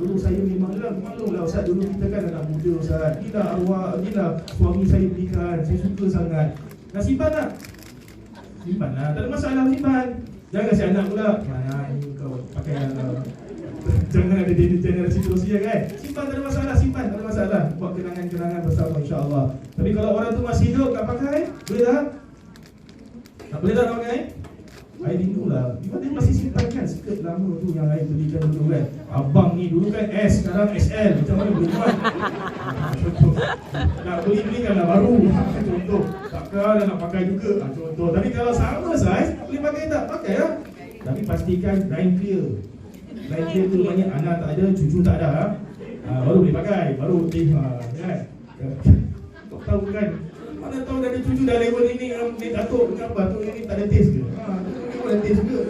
Dulu saya memang maklumlah Ustaz, dulu kita kan anak muda Ustaz. Inilah arwah, inilah suami saya belikan, saya suka sangat. Nak simpan tak? Simpanlah, tak ada masalah, simpan. Jangan kasi anak pula, mana ni kau pakai jangan ada generasi terusnya kan. Simpan, tak ada masalah, simpan, tak ada masalah. Buat kenangan-kenangan bersama insya-Allah. Tapi kalau orang tu masih hidup tak pakai, boleh tak? Tak boleh tak pakai? Air rindu lah. Dia masih simpan kan skirt lama tu yang air belikan dulu kan. Abang ni dulu kan S, sekarang SL. Macam mana boleh buat? Contoh. Nak belikanlah baru. Contoh. Takkan nak pakai juga. Contoh. Tapi kalau sama saiz, boleh pakai tak? Pakai lah. Tapi pastikan line clear. Line clear tu banyak anak tak ada, cucu tak ada. Baru boleh pakai. Baru kan. Kau tahu kan. Mana tahu dah ada cucu dah level ini, dia datuk kenapa tu ini tak ada taste ke? Ada taste juga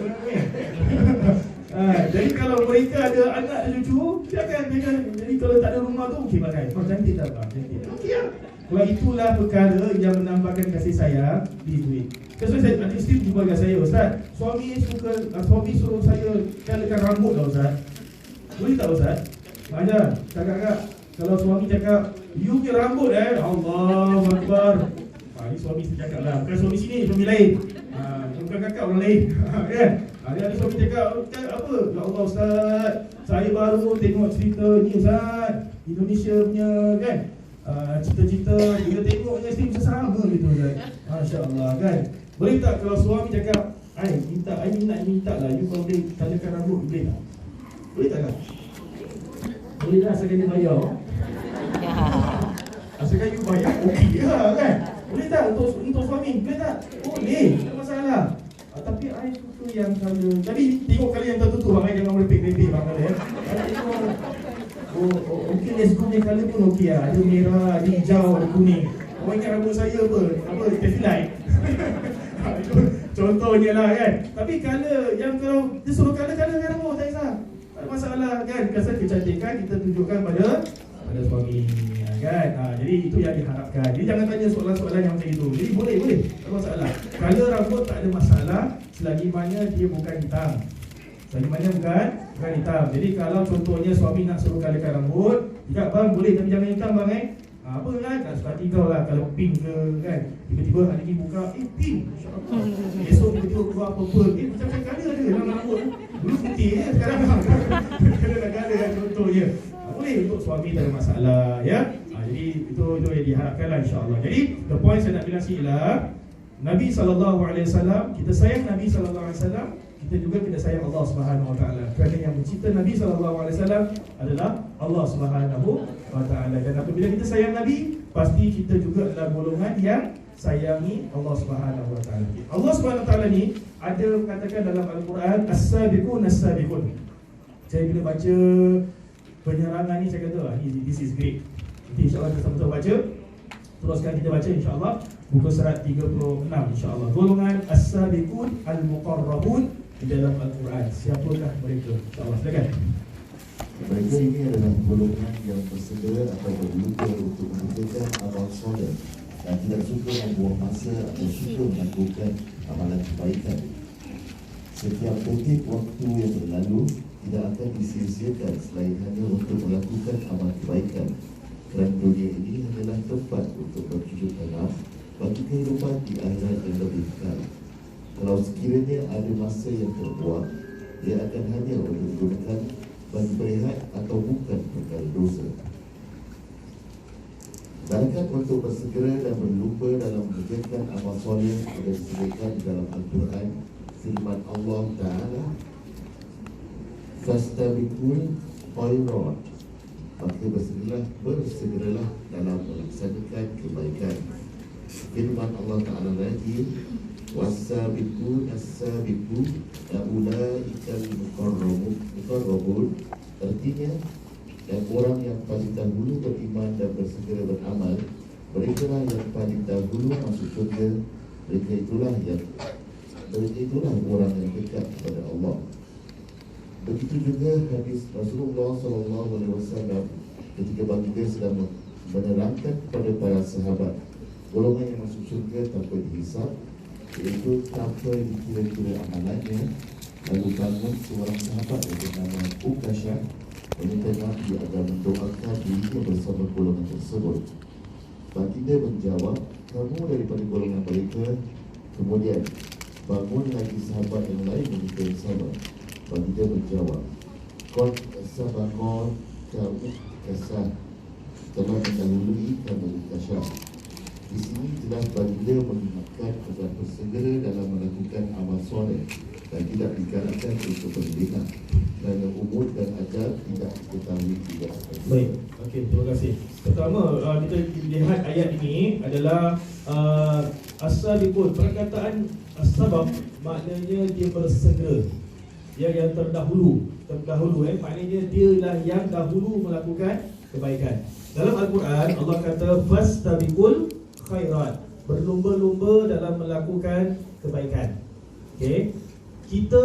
jadi kalau mereka ada anak dan cucu, jangan. Jadi kalau tak ada rumah tu, okey pakai. Kau cantik tak bang? Cantik. Okey lah. Kalau itulah perkara yang menambahkan kasih sayang di duit. Sebab saya ada isteri jumpa dengan saya, Ustaz, suami suruh saya kalakan rambut lah Ustaz. Boleh tak Ustaz? Macam cakap kalau suami cakap, you punya rambut Allahu Akbar. Ini suami cakap lah, bukan suami sini, suami lain. Bukan kakak orang lain. Kan? Ada suami cakap apa? Ya Allah Ustaz, saya baru tengok cerita ni Ustaz, Indonesia punya kan. Cita-cita bila tengoknya isteri macam sama gitu Ustaz. Masya Allah kan. Boleh tak kalau suami cakap, I minta lah, you kalau boleh talikan rambut, boleh tak? Boleh tak kan? Boleh tak, saya kena bayar. Asalkan you bayar, okey lah kan. Boleh tak untuk suami? Boleh tak? Boleh, tak ada masalah. Tapi I suka yang colour. Jadi tengok colour yang tertentu bang, jangan merepek-repek bang colour ya. Okey, let's go ni colour pun okey lah. Ada merah, ada hijau, ada kuning. Orang ingat rambut saya apa traffic light. Contohnya lah kan. Tapi colour yang kalau dia suruh colour rambut tak kisah. Tak ada masalah kan. Pasal kecantikan kita tunjukkan pada suami kan. Jadi itu yang diharapkan. Jadi jangan tanya soalan-soalan yang macam itu. Jadi boleh, tak ada masalah. Colour rambut tak ada masalah selagi mana dia bukan hitam. Selagi mana bukan hitam. Jadi kalau contohnya suami nak suruh colourkan rambut, cakap bang boleh tapi jangan hitam bang apa kan, tak suka hati kau lah kalau pink ke kan. Tiba-tiba hari ni buka, pink, insyaAllah. Esok tiba-tiba keluar purple, macam-macam colour ada dalam rambut. Dulu putih je, sekarang kena nak colour kan contohnya. Boleh untuk suami tak ada masalah ya. Jadi itu yang diharapkan lah insyaAllah. Jadi the point saya nak bilang sini lah, Nabi SAW, kita sayang Nabi SAW, kita juga kena sayang Allah Subhanahu Wa Taala. Kerana yang mencipta Nabi SAW adalah Allah Subhanahu Wa Taala. Dan apabila kita sayang Nabi, pasti kita juga adalah golongan yang sayangi Allah Subhanahu Wa Taala. Allah Subhanahu Wa Taala ni ada katakan dalam Al-Quran, as-sabiqun as-sabiqun. Saya bila baca penyerangan ni, saya kata this is great. Nanti insyaAllah kita sama-sama baca. Teruskan kita baca insyaAllah buku surat 36 insyaAllah. Golongan as-sabiqun al-muqarrabun di dalam Al-Quran. Siapakah mereka? InsyaAllah silakan. Mereka ini adalah golongan yang bersegera atau berlupa untuk mengerjakan amal soleh dan tidak suka membuang masa atau suka melakukan amalan kebaikan. Setiap detik waktu yang berlalu tidak akan disia-siakan selain hanya untuk melakukan amal kebaikan. Kerana dunia ini hanyalah tempat untuk bercucuk tanam bagi kehidupan di akhirat yang lebih kekal. Kalau sekiranya ada masa yang terbuang, dia akan hanya untuk digunakan bagi berehat atau bukan perkara dosa. Barakat untuk bersegera dan berlupa dalam mengerjakan amal soleh ada disebutkan dalam Al-Quran. Firman Allah Ta'ala, fastabiqul khairat, maka bersegeralah dalam melaksanakan kebaikan. Firman Allah Ta'ala lagi, was-sabiqun as-sabiqun ulaikal muqarrabun, artinya dan orang yang paling dahulu beriman dan bersegera beramal, mereka lah yang paling dahulu masuk surga. Mereka itulah orang yang dekat kepada Allah. Begitu juga hadis Rasulullah SAW ketika baginda sedang menerangkan kepada para sahabat golongan yang masuk syurga tanpa dihisab, iaitu tanpa dikira-kira amalannya. Lalu bangun seorang sahabat yang bernama Ukashah meminta Nabi agar mendoakan dirinya bersama golongan tersebut. Baginda menjawab, kamu daripada golongan mereka. Kemudian bangun lagi sahabat yang lain meminta yang sama. Baginda menjawab, qad sabaqat kamu kasah, telah mendahului kamu Ukashah. Di sini jelas baginda mengingatkan agar bersegera dalam melakukan amal soleh dan tidak digalakkan untuk berlebihan kerana umur dan ajal tidak diketahui tidak. Baik, okey, terima kasih. Pertama, kita lihat ayat ini adalah as-sabiqun. Perkataan as-sabaq maknanya dia bersegera, yang terdahulu, maknanya dialah yang dahulu melakukan kebaikan. Dalam Al-Quran Allah kata fastabiqul khairat, berlumba-lumba dalam melakukan kebaikan. Okey, kita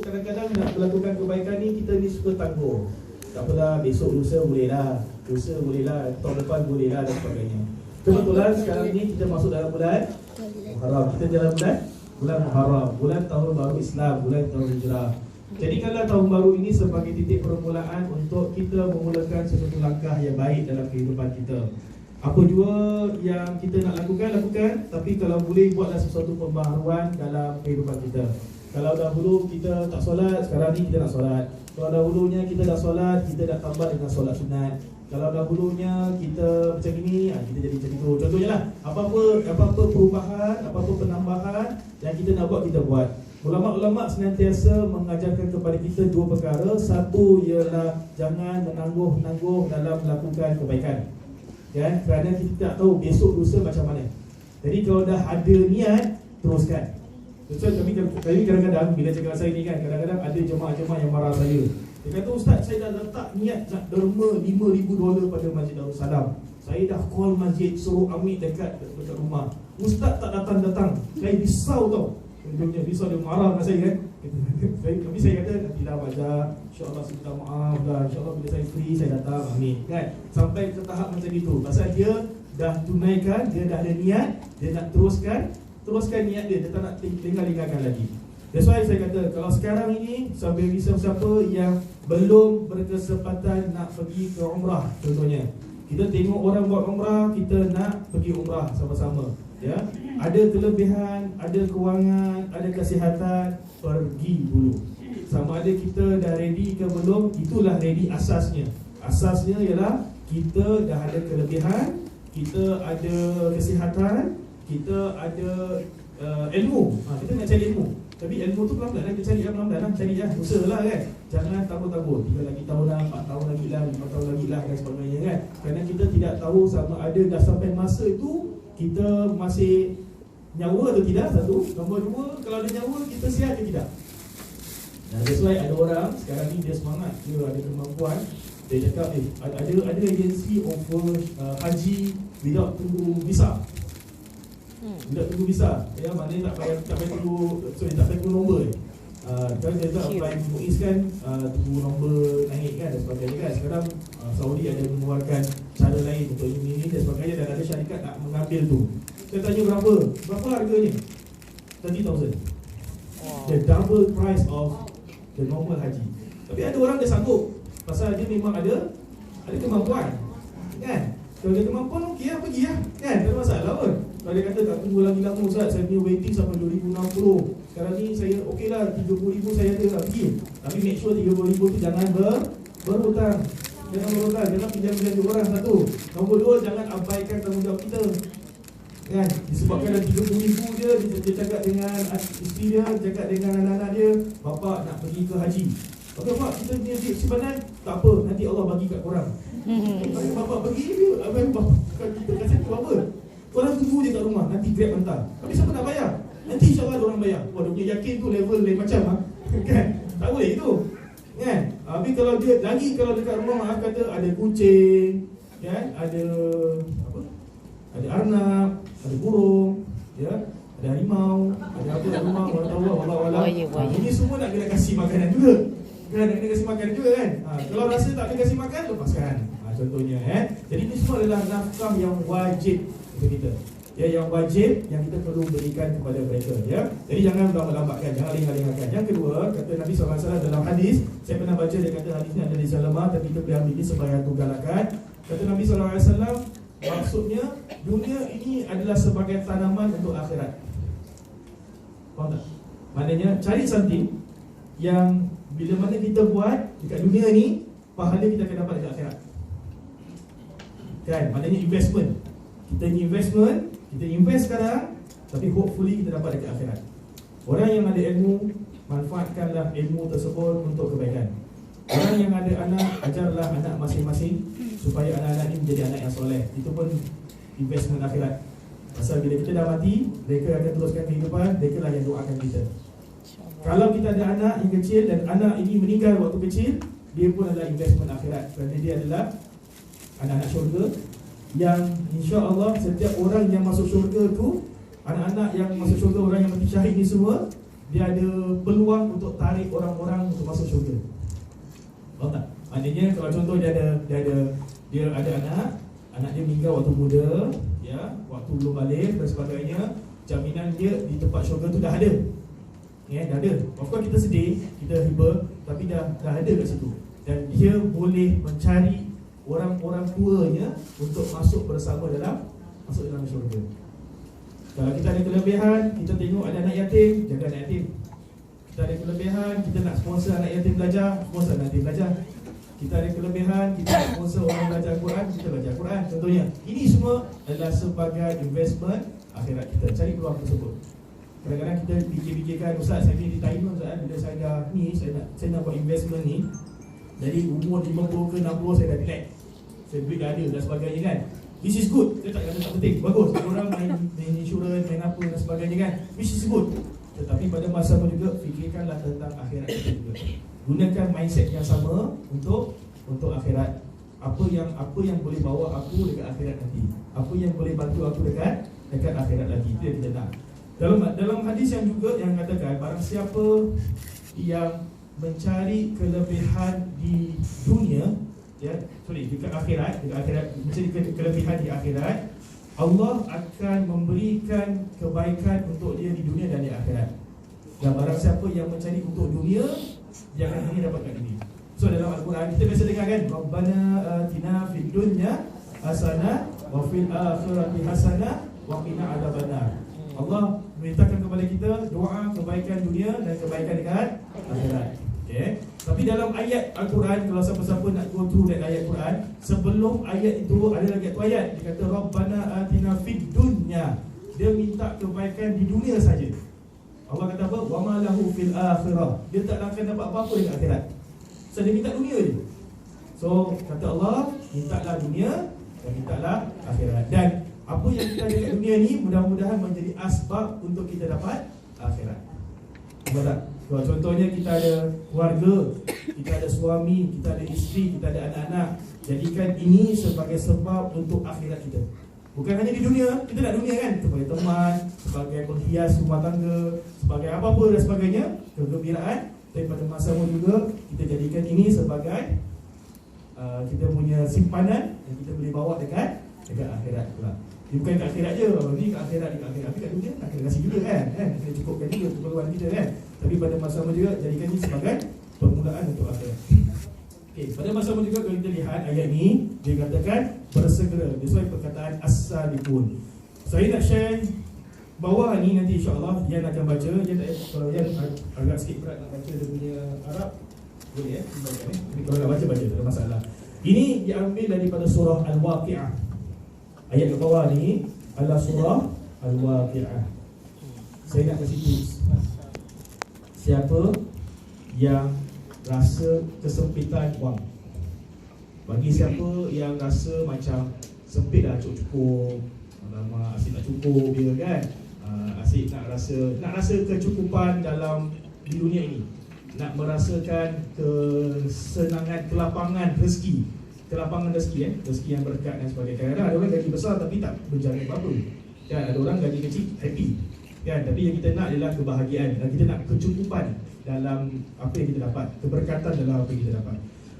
kadang-kadang nak melakukan kebaikan ni kita ni suka tangguh. Tak apalah, besok lusa boleh lah, tahun depan boleh lah dan sebagainya. Kebetulan sekarang ni kita masuk dalam bulan Muharram. Kita dalam bulan Muharram, bulan tahun baru Islam, bulan tahun Hijrah. Jadikanlah tahun baru ini sebagai titik permulaan untuk kita memulakan sesuatu langkah yang baik dalam kehidupan kita. Apa jua yang kita nak lakukan. Tapi kalau boleh buatlah sesuatu pembaharuan dalam kehidupan kita. Kalau dahulu kita tak solat, sekarang ni kita nak solat. Kalau dahulunya kita dah solat, kita dah tambah dengan solat sunat. Kalau dahulunya kita macam ini, kita jadi macam itu. Contohnya lah, apa-apa perubahan, apa-apa penambahan yang kita nak buat, kita buat. Ulama-ulama senantiasa mengajarkan kepada kita dua perkara. Satu ialah jangan menangguh-nangguh dalam melakukan kebaikan, kan? Kerana kita tak tahu besok lusa macam mana. Jadi kalau dah ada niat, teruskan. Betul, kami kadang-kadang bila cakap saya ni kan, kadang-kadang ada jemaah-jemaah yang marah saya. Dia kata, Ustaz, saya dah letak niat nak derma $5,000 pada Masjid Darussalam. Saya dah call masjid, suruh ambil dekat rumah. Ustaz tak datang-datang. Saya risau tau. Dia risau, dia marah dengan saya kan. Tapi saya kata, nantilah wajar, InsyaAllah saya minta maaf lah, InsyaAllah bila saya free, saya datang, amin, kan? Sampai ke tahap macam itu. Pasal dia dah tunaikan, dia dah ada niat, dia nak teruskan niat dia tak nak tinggal-tinggalkan lagi. That's why saya kata, kalau sekarang ini sampai siapa yang belum berkesempatan nak pergi ke umrah, contohnya kita tengok orang buat umrah, kita nak pergi umrah sama-sama, ya. Ada kelebihan, ada kewangan, ada kesihatan, pergi dulu. Sama ada kita dah ready ke belum, itulah ready asasnya. Asasnya ialah kita dah ada kelebihan, kita ada kesihatan, kita ada ilmu. Kita nak cari ilmu. Tapi ilmu tu pelan-pelan lah, kita cari pelan-pelan lah, cari lah, usaha lah kan. Jangan takut-takut, 3 lagi tahun lah, 4 tahun lagi lah, 5 tahun lagi lah dan sebagainya kan. Kerana kita tidak tahu sama ada dah sampai masa itu kita masih nyawa atau tidak, satu. Nombor 2, kalau ada nyawa, kita sihat atau tidak. Nah, that's why ada orang sekarang ni dia semangat, dia ada kemampuan. Dia cakap, ada agensi offer haji without tunggu visa. Tidak tunggu visa, ya, maknanya tak payah tunggu nombor. Kalau dia tak apply MUIS kan, tunggu nombor naik kan dan sebagainya kan. Sekarang Saudi ada mengeluarkan cara lain untuk ini dan sebagainya, dan ada syarikat nak mengambil tu. Saya tanya berapa harganya? 30,000. The double price of the normal haji. Tapi ada orang dia sanggup, pasal dia memang ada kemampuan, kan? Kalau dia kemampuan, okey lah, pergi lah, kan? Tak ada masalah pun. Kalau dia kata tak tunggu lagi lama, Ustaz, saya punya waiting sampai 2060. Sekarang ni saya okey lah, 30,000 saya ada lah, pergi. Tapi make sure 30,000 tu jangan berhutang. Jangan berhutang, jangan pinjam-pinjam orang, satu. Nombor 2, jangan abaikan tanggungjawab kita, kan? Disebabkan ada 30,000 dia cakap dengan isteri dia, cakap dengan anak-anak dia, bapa nak pergi ke haji. Okey pak, kita punya duit simpanan, tak apa, nanti Allah bagi kat korang. Bapak pergi dia, abang bapak kita kasih tu apa? Korang tunggu dia kat rumah, nanti Grab hantar. Tapi siapa nak bayar? Nanti insyaAllah orang bayar. Wah, dia punya yakin tu level lain macam kan? Tak boleh itu, kan? Tapi kalau dia lagi, kalau dekat rumah maaf kata ada kucing, kan? Ada apa? Ada arnab, ada burung, ya, ada harimau, ada apa kat rumah, orang tahu Allah. Ini semua nak kena kasih makanan juga. Kan, nak kena kasih makan juga kan. Kalau rasa tak kena kasih makan, lepaskan. Contohnya jadi ini semua adalah nafkah yang wajib untuk kita. Ya, yang wajib yang kita perlu berikan kepada mereka, ya. Jadi jangan lambat-lambatkan, jangan lengah-lengahkan. Yang kedua, kata Nabi SAW dalam hadis, saya pernah baca, dia kata hadis ni ada di Salamah, tapi kita boleh ambil ini sebagai satu galakan. Kata Nabi SAW, maksudnya dunia ini adalah sebagai tanaman untuk akhirat. Faham tak? Maknanya cari something yang bila mana kita buat dekat dunia ni, pahala kita akan dapat dekat akhirat. Kan? Maknanya investment. Kita invest sekarang, tapi hopefully kita dapat dekat akhirat. Orang yang ada ilmu, manfaatkanlah ilmu tersebut untuk kebaikan. Orang yang ada anak, ajarlah anak masing-masing supaya anak-anak ini menjadi anak yang soleh. Itu pun investment akhirat. Pasal bila kita dah mati, mereka akan teruskan kehidupan, mereka lah yang doakan kita. Kalau kita ada anak yang kecil dan anak ini meninggal waktu kecil, dia pun adalah investment akhirat. Kerana dia adalah anak-anak syurga yang insya-Allah setiap orang yang masuk syurga tu, anak-anak yang masuk syurga, orang yang mati syahid ni semua, dia ada peluang untuk tarik orang-orang untuk masuk syurga. Faham tak? Maknanya kalau contoh dia ada anak dia meninggal waktu muda, ya, waktu belum balik dan sebagainya, jaminan dia di tempat syurga tu dah ada. Ya, dah ada. Of course kita sedih, kita riba, tapi dah ada kat situ. Dan dia boleh mencari orang-orang tuanya untuk masuk bersama dalam syurga. Kalau kita ada kelebihan, kita tengok ada anak yatim, jaga anak yatim. Kita ada kelebihan, kita nak sponsor anak yatim belajar, sponsor anak yatim belajar. Kita ada kelebihan, kita nak sponsor orang belajar Al-Quran, kita belajar Al-Quran. Contohnya, ini semua adalah sebagai investment akhirat kita. Cari peluang tersebut. Kadang-kadang kita fikir-fikirkan, Ustaz saya ni retirement Ustaz, bila saya dah ni, saya nak buat investment ni, jadi umur 50 ke 60 saya dah relax, saya duit dah ada dan sebagainya kan. This is good, saya tak kata tak penting, bagus. Ada orang main insurans, main apa dan sebagainya kan, which is good. Tetapi pada masa pun juga fikirkanlah tentang akhirat kita juga. Gunakan mindset yang sama untuk akhirat. Apa yang boleh bawa aku dekat akhirat nanti, apa yang boleh bantu aku dekat akhirat lagi. Itu yang kita nak. Dalam hadis yang juga yang katakan, barang siapa yang mencari kelebihan di dunia, dekat akhirat, mencari kelebihan di akhirat, Allah akan memberikan kebaikan untuk dia di dunia dan di akhirat. Dan barang siapa yang mencari untuk dunia, jangan hanya dapatkan ini. So dalam Al-Quran kita biasa dengar kan, Rabbana atina fid dunya hasanah wa fil akhirati hasanah wa qina adzabannar. Allah memerintahkan kepada kita doa kebaikan dunia dan kebaikan dekat akhirat. Okay. Tapi dalam ayat Al-Quran, kalau siapa-siapa nak go through that ayat Quran, sebelum ayat itu ada lagi satu ayat, dia kata Rabbana atina fid dunya. Dia minta kebaikan di dunia saja. Allah kata apa? Wa ma lahu fil akhirah. Dia tak akan dapat apa-apa di akhirat. So dia minta dunia je. So kata Allah, mintalah dunia dan mintalah akhirat. Dan apa yang kita ada kat dunia ni mudah-mudahan menjadi asbab untuk kita dapat akhirat. Betul tak? Contohnya kita ada keluarga, kita ada suami, kita ada isteri, kita ada anak-anak. Jadikan ini sebagai sebab untuk akhirat kita. Bukan hanya di dunia, kita nak dunia kan, sebagai teman, sebagai penghias rumah tangga, sebagai apa-apa dan sebagainya, kegembiraan. Tapi pada masa juga kita jadikan ini sebagai kita punya simpanan yang kita boleh bawa dekat akhirat pula. Dia bukan kat akhirat je, ni kat akhirat, tapi kat dunia nak kena kasih juga kan, kena cukupkan juga keperluan kita kan. Tapi pada masa juga jadikan ini sebagai permulaan untuk akhirat. Okay, pada masa juga kalau kita lihat ayat ni, dia katakan bersegera. Sesuai perkataan as-sabiqun. Saya nak share bawah ni nanti insya-Allah Yan akan baca. Dia tak, kalau Yan agak sikit berat nak baca dia punya Arab, boleh baca ni. Tapi kalau nak baca tak ada masalah. Ini diambil daripada surah Al-Waqi'ah. Ayat ke bawah ni adalah surah Al-Waqi'ah. Saya nak kasih tips. Siapa yang rasa kesempitan wang, bagi siapa yang rasa macam sempit dah cukup, alamak asyik nak cukup dia kan, asyik nak rasa kecukupan dalam di dunia ini, nak merasakan kesenangan, kelapangan rezeki rezeki yang berkat dan sebagainya. Kadang-kadang ada orang gaji besar tapi tak berjalan apa-apa kan, ada orang gaji kecil happy kan, tapi yang kita nak adalah kebahagiaan dan kita nak kecukupan dalam apa yang kita dapat, keberkatan dalam apa yang kita dapat.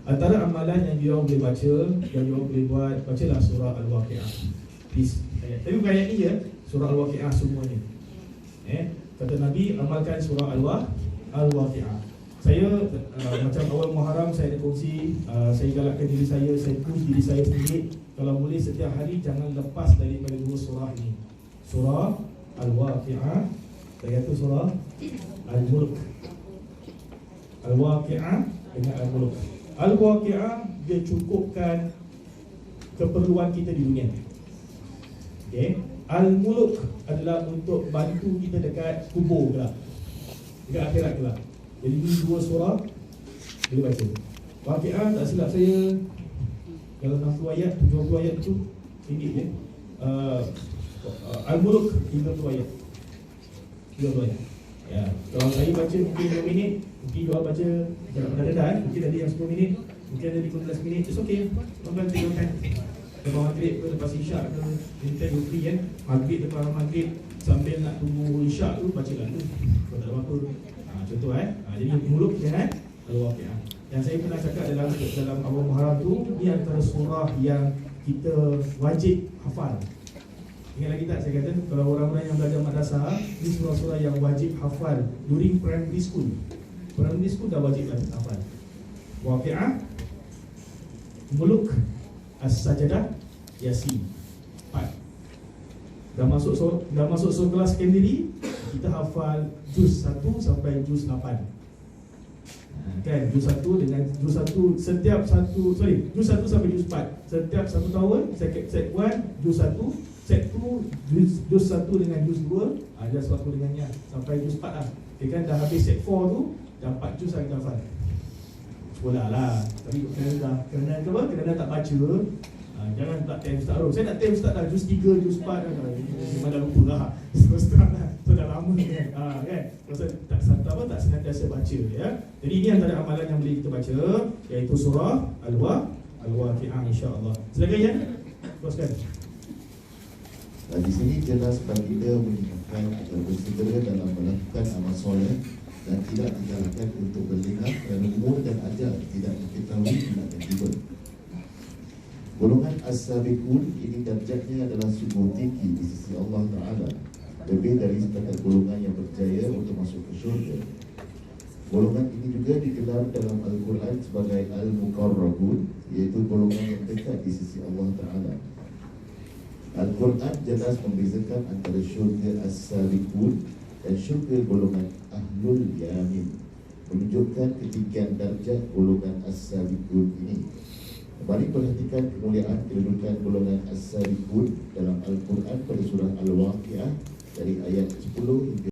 Antara amalan yang dia boleh baca, yang dia boleh buat, bacalah surah Al-Waqi'ah. Tapi bukan ayat ni je, surah Al-Waqi'ah semuanya. Kata Nabi, amalkan surah Al-Waqi'ah. Saya macam awal Muharram saya ada kongsi, saya galakkan diri saya push diri saya sendiri, kalau boleh setiap hari jangan lepas daripada dua surah ini. Surah Al-Waqi'ah dan itu surah Al-Mulk. Al-Waqi'ah dengan Al-Mulk. Al-Waqi'ah dia cukupkan keperluan kita di dunia. Okay. Al-Mulk adalah untuk bantu kita dekat kubur kelak, dekat akhirat kelak. Jadi ini dua surah boleh baca. Waqi'ah tak silap saya kalau 60 ayat, 70 ayat tu tinggi je. Al-Mulk 30 ayat. 30 ayat. Ya, kalau saya baca mungkin 2 minit, mungkin dua baca jangan rendah-rendah mungkin ada yang 10 minit, mungkin ada 15 minit, it's okay. Tuan-tuan tengokkan. Lepas maghrib ke, lepas isyak ke, anytime you free kan, maghrib lepas maghrib sambil nak tunggu isyak tu, bacalah tu. Kalau tak ada apa-apa. Contoh jadi Mulk dengan Al-Waqi'ah. Yang saya pernah cakap dalam awal Muharram tu, ni antara surah yang kita wajib hafal. Ingat lagi tak saya kata, kalau orang-orang yang belajar madrasah, ni surah-surah yang wajib hafal during primary school. Primary school dah wajib hafal. Waqi'ah, Mulk, As-Sajdah, Yasin. 4. Dah masuk kelas secondary, kita hafal juz 1 sampai juz 8. Kan, juz 1 dengan juz 1 juz 1 sampai juz 4. Setiap 1 tahun, set 1, juz 1, set tu juz 1 dengan juz 2, just waktu dengannya sampai juz 4 lah. Okay, kan dah habis set 4 tu, dah 4 juz lagi hafal. Sekolah lah. Tapi kerana tak baca, jangan tak tell Ustaz Rom. Saya nak tell Ustaz dah juz 3, juz 4 dah. Memang dah lupa lah. Terus terang lah. So dah lama kan. Kan? Pasal tak senantiasa baca ya. Jadi ini antara amalan yang boleh kita baca, iaitu surah Al-Waqi'ah insya-Allah. Silakan ya. Teruskan. Di sini jelas baginda mengingatkan agar bersegera dalam melakukan amal soleh dan tidak digalakkan untuk berlengah kerana umur dan ajal tidak diketahui bila akan tiba. Golongan as-sabiqun ini darjatnya adalah sungguh tinggi di sisi Allah Ta'ala, lebih dari sekadar golongan yang berjaya untuk masuk ke syurga. Golongan ini juga digelar dalam Al-Quran sebagai Al-Muqarrabun, iaitu golongan yang dekat di sisi Allah Ta'ala. Al-Quran jelas membezakan antara syurga as-sabiqun dan syurga golongan Ahlul Yamin, menunjukkan ketinggian darjat golongan as-sabiqun ini. Mari perhatikan kemuliaan kedudukan golongan as-sabiqun dalam Al-Quran pada surah Al-Waqi'ah dari ayat 10 hingga